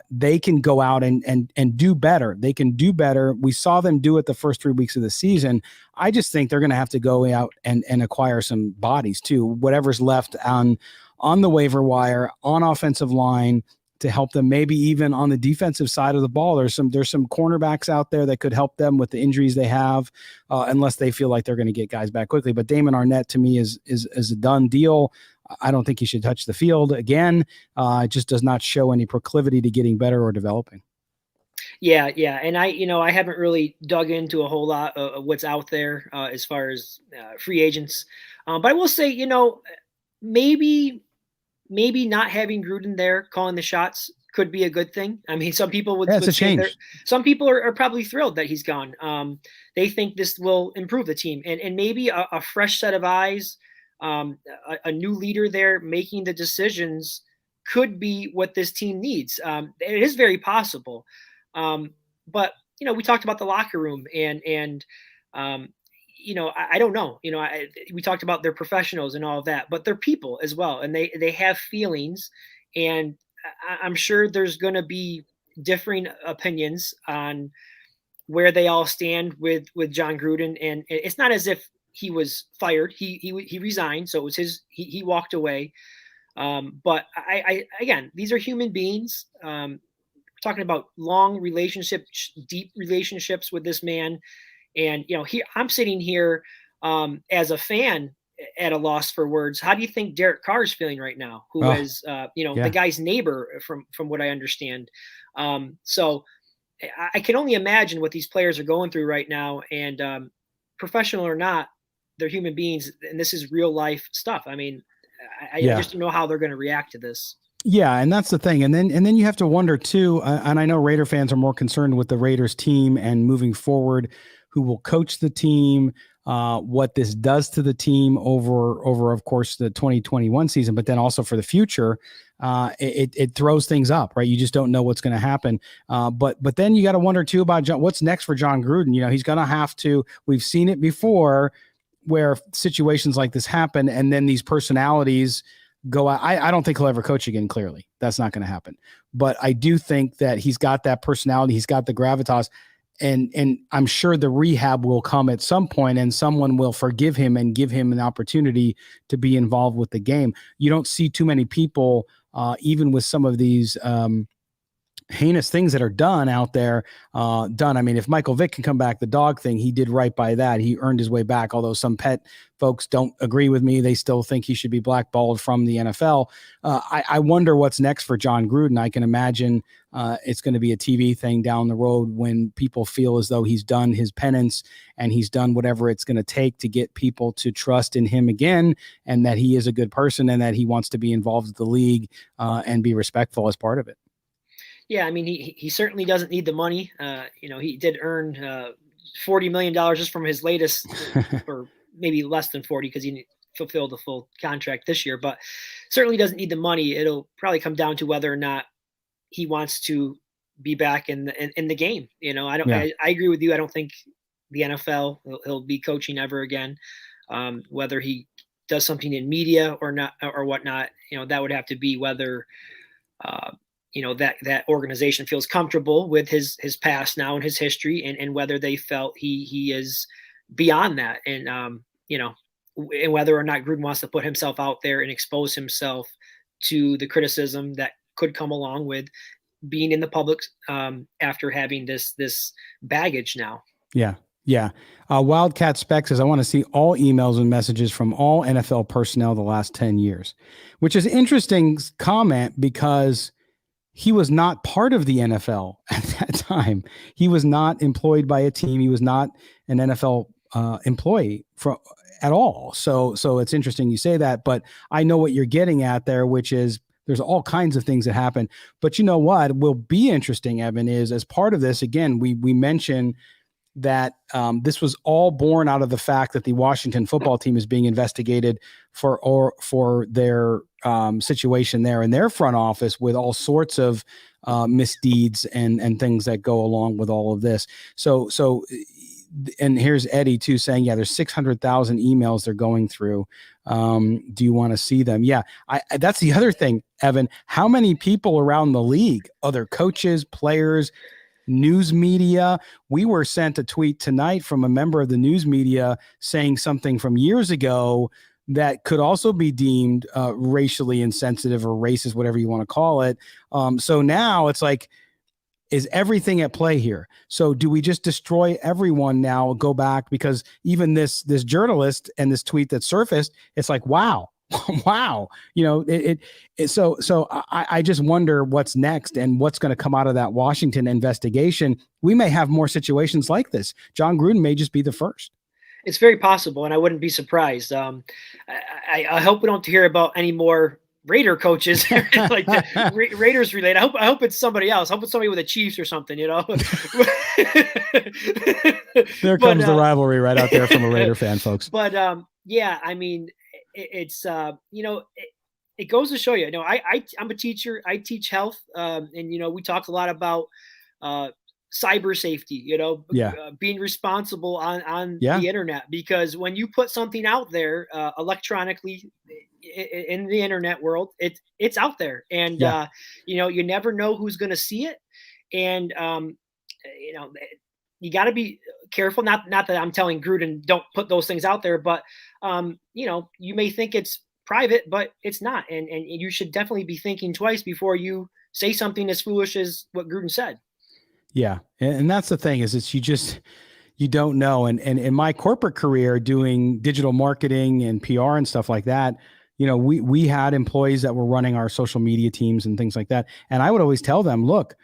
Speaker 2: They can go out and do better. They can do better. We saw them do it the first 3 weeks of the season. I just think they're going to have to go out and acquire some bodies too, whatever's left on the waiver wire, on offensive line, to help them, maybe even on the defensive side of the ball. There's some cornerbacks out there that could help them with the injuries they have, unless they feel like they're going to get guys back quickly. But Damon Arnett to me is a done deal. I don't think he should touch the field again. It just does not show any proclivity to getting better or developing. Yeah.
Speaker 3: And I haven't really dug into a whole lot of what's out there as far as free agents. But I will say, maybe not having Gruden there calling the shots could be a good thing. I mean, some people would say some people are probably thrilled that he's gone. They think this will improve the team and maybe a fresh set of eyes, a new leader there making the decisions could be what this team needs. It is very possible. But we talked about the locker room and I don't know. We talked about they're professionals and all of that, but they're people as well, and they have feelings, and I'm sure there's going to be differing opinions on where they all stand with John Gruden. And it's not as if he was fired; he resigned, so it was he walked away. But I again, these are human beings. We're talking about long relationships, deep relationships with this man. And, I'm sitting here as a fan at a loss for words. How do you think Derek Carr is feeling right now? Who is, the guy's neighbor from what I understand. So I can only imagine what these players are going through right now. And professional or not, they're human beings. And this is real life stuff. I mean, I just don't know how they're going to react to this.
Speaker 2: Yeah, and that's the thing. And then you have to wonder too, and I know Raider fans are more concerned with the Raiders team and moving forward, who will coach the team, what this does to the team over of course the 2021 season, but then also for the future. It throws things up, right? You just don't know what's going to happen. But then you got to wonder too about what's next for John Gruden. He's going to have to. We've seen it before, where situations like this happen, and then these personalities go out. I don't think he'll ever coach again. Clearly, that's not going to happen. But I do think that he's got that personality. He's got the gravitas. And I'm sure the rehab will come at some point, and someone will forgive him and give him an opportunity to be involved with the game. You don't see too many people, even with some of these heinous things that are done out there. I mean, if Michael Vick can come back, the dog thing, he did right by that. He earned his way back. Although some pet folks don't agree with me, they still think he should be blackballed from the NFL. I wonder what's next for John Gruden. I can imagine it's going to be a TV thing down the road when people feel as though he's done his penance and he's done whatever it's going to take to get people to trust in him again, and that he is a good person and that he wants to be involved with the league and be respectful as part of it.
Speaker 3: Yeah, I mean, he certainly doesn't need the money. He did earn $40 million just from his latest, or maybe less than 40 because he fulfilled the full contract this year, but certainly doesn't need the money. It'll probably come down to whether or not he wants to be back in the game. I agree with you. I don't think the NFL he'll be coaching ever again. Whether he does something in media or not or whatnot, that would have to be whether that organization feels comfortable with his past now and his history, and whether they felt he is beyond that, and and whether or not Gruden wants to put himself out there and expose himself to the criticism that could come along with being in the public after having this baggage now.
Speaker 2: Yeah. Yeah. Wildcat Spec says, I want to see all emails and messages from all NFL personnel the last 10 years, which is an interesting comment because he was not part of the NFL at that time. He was not employed by a team. He was not an NFL employee at all. So it's interesting you say that, but I know what you're getting at there, which is there's all kinds of things that happen. But you know what will be interesting, Evan, is as part of this, again, we mentioned that this was all born out of the fact that the Washington football team is being investigated for their situation there in their front office with all sorts of misdeeds and things that go along with all of this. So and here's Eddie too saying, yeah, there's 600,000 emails they're going through. Do you want to see them? Yeah, that's the other thing, Evan. How many people around the league, other coaches, players, news media? We were sent a tweet tonight from a member of the news media saying something from years ago that could also be deemed racially insensitive or racist, whatever you want to call it. So now it's like, is everything at play here? So do we just destroy everyone now, go back? Because even this journalist and this tweet that surfaced, it's like, wow. Wow. So I just wonder what's next and what's going to come out of that Washington investigation. We may have more situations like this. John Gruden may just be the first.
Speaker 3: It's very possible, and I wouldn't be surprised. I hope we don't hear about any more Raider coaches like the Raiders related. I hope it's somebody else. I hope it's somebody with the Chiefs or something, There
Speaker 2: comes the rivalry right out there from a Raider fan, folks.
Speaker 3: But yeah, I mean, it's it goes to show you. I'm a teacher. I teach health, and we talk a lot about cyber safety. Being responsible on the internet, because when you put something out there electronically in the internet world, it's out there, and you never know who's going to see it, and you got to be careful. Not that I'm telling Gruden don't put those things out there, but you may think it's private, but it's not, and you should definitely be thinking twice before you say something as foolish as what Gruden said.
Speaker 2: Yeah, and that's the thing, is you don't know. And in my corporate career doing digital marketing and PR and stuff like that, we had employees that were running our social media teams and things like that. And I would always tell them, look,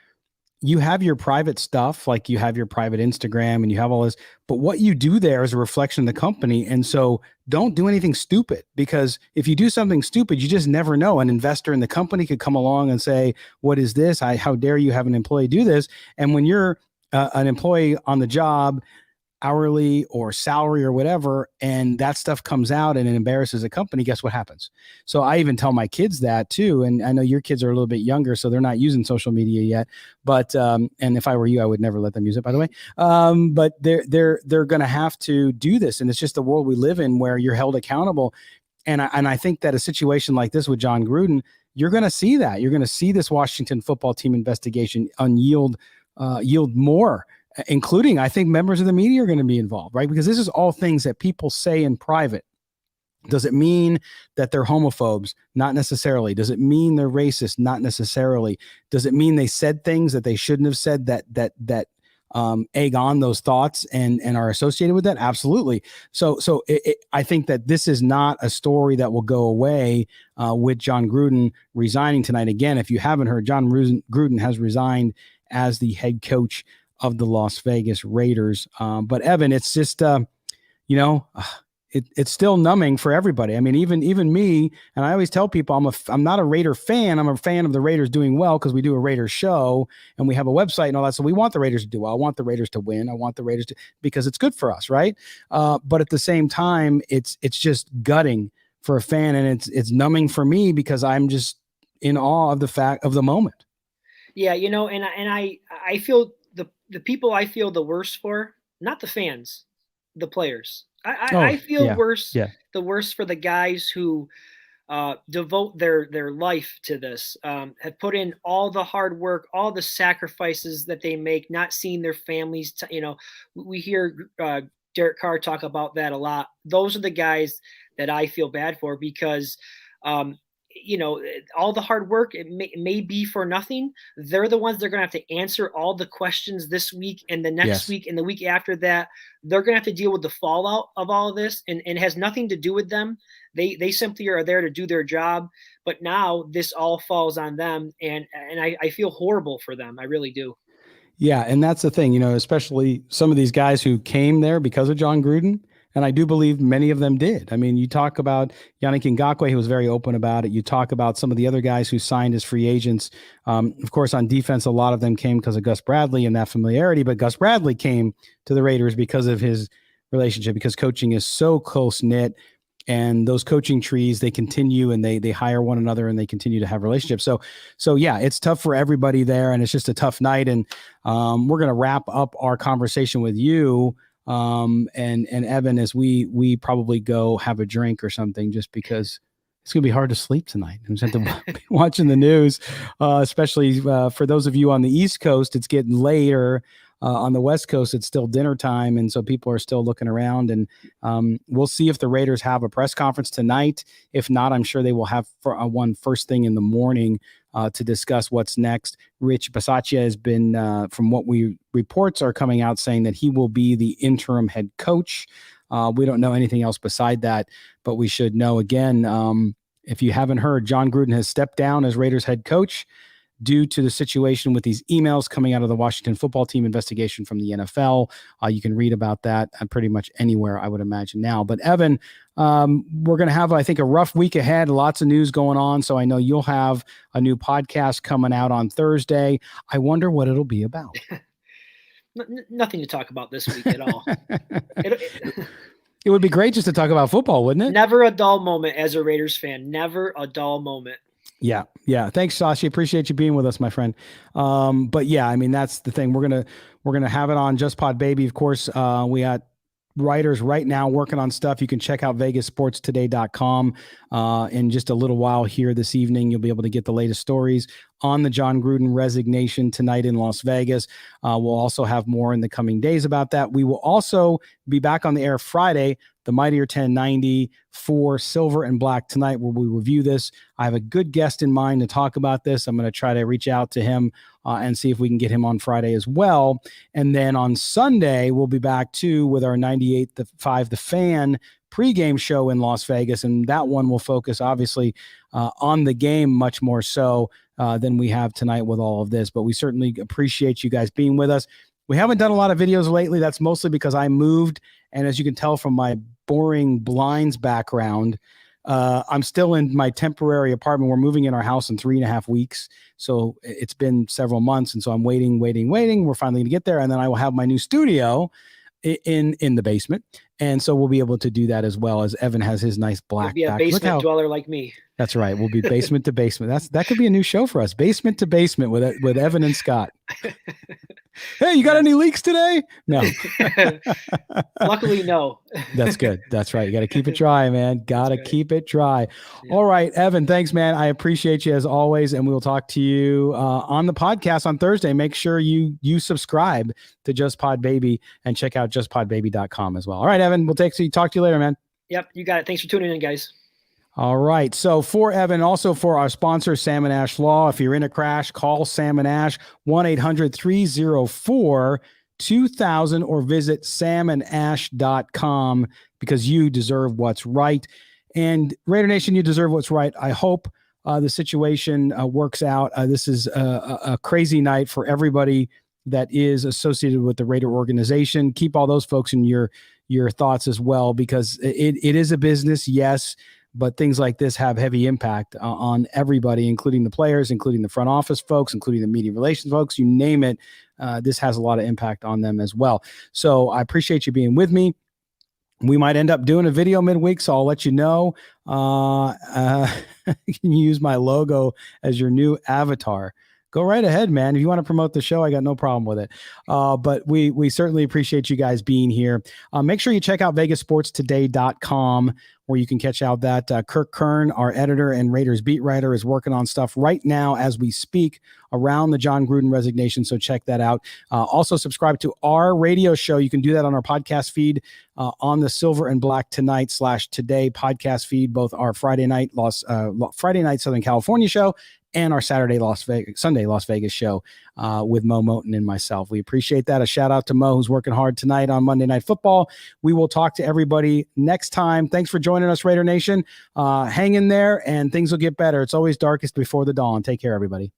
Speaker 2: you have your private stuff, like you have your private Instagram and you have all this, but what you do there is a reflection of the company. And so don't do anything stupid, because if you do something stupid, you just never know. An investor in the company could come along and say, what is this? How dare you have an employee do this? And when you're an employee on the job, hourly or salary or whatever, and that stuff comes out and it embarrasses a company, guess what happens? So I even tell my kids that too. And I know your kids are a little bit younger, so they're not using social media yet, but, and if I were you, I would never let them use it, by the way. But they're going to have to do this. And it's just the world we live in where you're held accountable. And I think that a situation like this with John Gruden, you're going to see that. You're going to see this Washington football team investigation yield more, including, I think, members of the media are going to be involved, right? Because this is all things that people say in private. Does it mean that they're homophobes? Not necessarily. Does it mean they're racist? Not necessarily. Does it mean they said things that they shouldn't have said that egg on those thoughts and are associated with that? Absolutely. So I think that this is not a story that will go away with John Gruden resigning tonight. Again, if you haven't heard, John Gruden has resigned as the head coach of the Las Vegas Raiders. But Evan, it's just, it's still numbing for everybody. I mean, even me, and I always tell people I'm not a Raider fan. I'm a fan of the Raiders doing well because we do a Raiders show and we have a website and all that. So we want the Raiders to do well. I want the Raiders to win. I want the Raiders to, because it's good for us, right? But at the same time, it's just gutting for a fan, and it's numbing for me because I'm just in awe of the fact of the moment.
Speaker 3: Yeah, and I feel the people I feel the worst for, not the fans, the players. I feel worse. Yeah. The worst for the guys who devote their life to this, have put in all the hard work, all the sacrifices that they make, not seeing their families. We hear Derek Carr talk about that a lot. Those are the guys that I feel bad for because, all the hard work, it may be for nothing. They're the ones that are going to have to answer all the questions this week and the next week and the week after that. They're going to have to deal with the fallout of all of this, and it has nothing to do with them. They simply are there to do their job. But now this all falls on them, and I feel horrible for them. I really do.
Speaker 2: Yeah, and that's the thing, especially some of these guys who came there because of John Gruden. And I do believe many of them did. I mean, you talk about Yannick Ngakoue, who was very open about it. You talk about some of the other guys who signed as free agents. Of course, on defense, a lot of them came because of Gus Bradley and that familiarity. But Gus Bradley came to the Raiders because of his relationship, because coaching is so close-knit. And those coaching trees, they continue and they hire one another and they continue to have relationships. So yeah, it's tough for everybody there. And it's just a tough night. And we're going to wrap up our conversation with you. And Evan, as we probably go have a drink or something, just because it's going to be hard to sleep tonight. I'm just have to be watching the news, especially for those of you on the East Coast. It's getting later. On the West Coast, it's still dinner time, and so people are still looking around. And we'll see if the Raiders have a press conference tonight. If not, I'm sure they will have one first thing in the morning to discuss what's next. Rich Bisaccia has been, from what reports are coming out, saying that he will be the interim head coach. We don't know anything else beside that, but we should know. Again, if you haven't heard, John Gruden has stepped down as Raiders head coach due to the situation with these emails coming out of the Washington football team investigation from the NFL. You can read about that pretty much anywhere, I would imagine now. But Evan, we're going to have, I think, a rough week ahead. Lots of news going on. So I know you'll have a new podcast coming out on Thursday. I wonder what it'll be about.
Speaker 3: Nothing to talk about this week at all.
Speaker 2: It would be great just to talk about football, wouldn't it? Never
Speaker 3: a dull moment as a Raiders fan. Never a dull moment.
Speaker 2: Yeah. Thanks, Sashi. Appreciate you being with us, my friend. But yeah, I mean, that's the thing. We're gonna have it on Just Pod Baby. Of course, we got writers right now working on stuff. You can check out VegasSportsToday.com. In just a little while here this evening, you'll be able to get the latest stories on the John Gruden resignation tonight in Las Vegas. We'll also have more in the coming days about that. We will also be back on the air Friday, the Mightier 1090 for Silver and Black tonight, where we review this. I have a good guest in mind to talk about this. I'm going to try to reach out to him and see if we can get him on Friday as well. And then on Sunday, we'll be back too with our 98.5 The Fan pregame show in Las Vegas. And that one will focus obviously on the game much more so than we have tonight with all of this. But we certainly appreciate you guys being with us. We haven't done a lot of videos lately. That's mostly because I moved. And as you can tell from my boring blinds background, I'm still in my temporary apartment. We're moving in our house in 3.5 weeks. So it's been several months. And so I'm waiting. We're finally going to get there. And then I will have my new studio in the basement. And so we'll be able to do that as well, as Evan has his nice black
Speaker 3: back. Be a basement dweller like me.
Speaker 2: That's right. We'll be basement to basement. That could be a new show for us. Basement to basement with Evan and Scott. Hey, you got any leaks today? No.
Speaker 3: Luckily, no.
Speaker 2: That's good. That's right. You got to keep it dry, man. Got to keep it dry. Yeah. All right, Evan, thanks, man. I appreciate you as always. And we will talk to you on the podcast on Thursday. Make sure you subscribe to Just Pod Baby and check out justpodbaby.com as well. All right, Evan, talk to you later, man.
Speaker 3: Yep, you got it. Thanks for tuning in, guys.
Speaker 2: All right. So for Evan, also for our sponsor, Sam and Ash Law, if you're in a crash, call Sam and Ash, 1-800-304-2000, or visit samandash.com, because you deserve what's right. And Raider Nation, you deserve what's right. I hope the situation works out. This is a crazy night for everybody that is associated with the Raider organization. Keep all those folks in your thoughts as well, because it is a business, yes, but things like this have heavy impact on everybody, including the players, including the front office folks, including the media relations folks, you name it. This has a lot of impact on them as well. So I appreciate you being with me. We might end up doing a video midweek, so I'll let you know. You can use my logo as your new avatar. Go right ahead, man. If you want to promote the show, I got no problem with it. But we certainly appreciate you guys being here. Make sure you check out VegasSportsToday.com, where you can catch out that Kirk Kern, our editor and Raiders beat writer, is working on stuff right now as we speak around the John Gruden resignation. So check that out. Also subscribe to our radio show. You can do that on our podcast feed on the Silver and Black Tonight /Today podcast feed, both our Friday night Southern California show and our Sunday Las Vegas show with Mo Moten and myself. We appreciate that. A shout out to Mo, who's working hard tonight on Monday Night Football. We will talk to everybody next time. Thanks for joining us, Raider Nation. Hang in there and things will get better. It's always darkest before the dawn. Take care, everybody.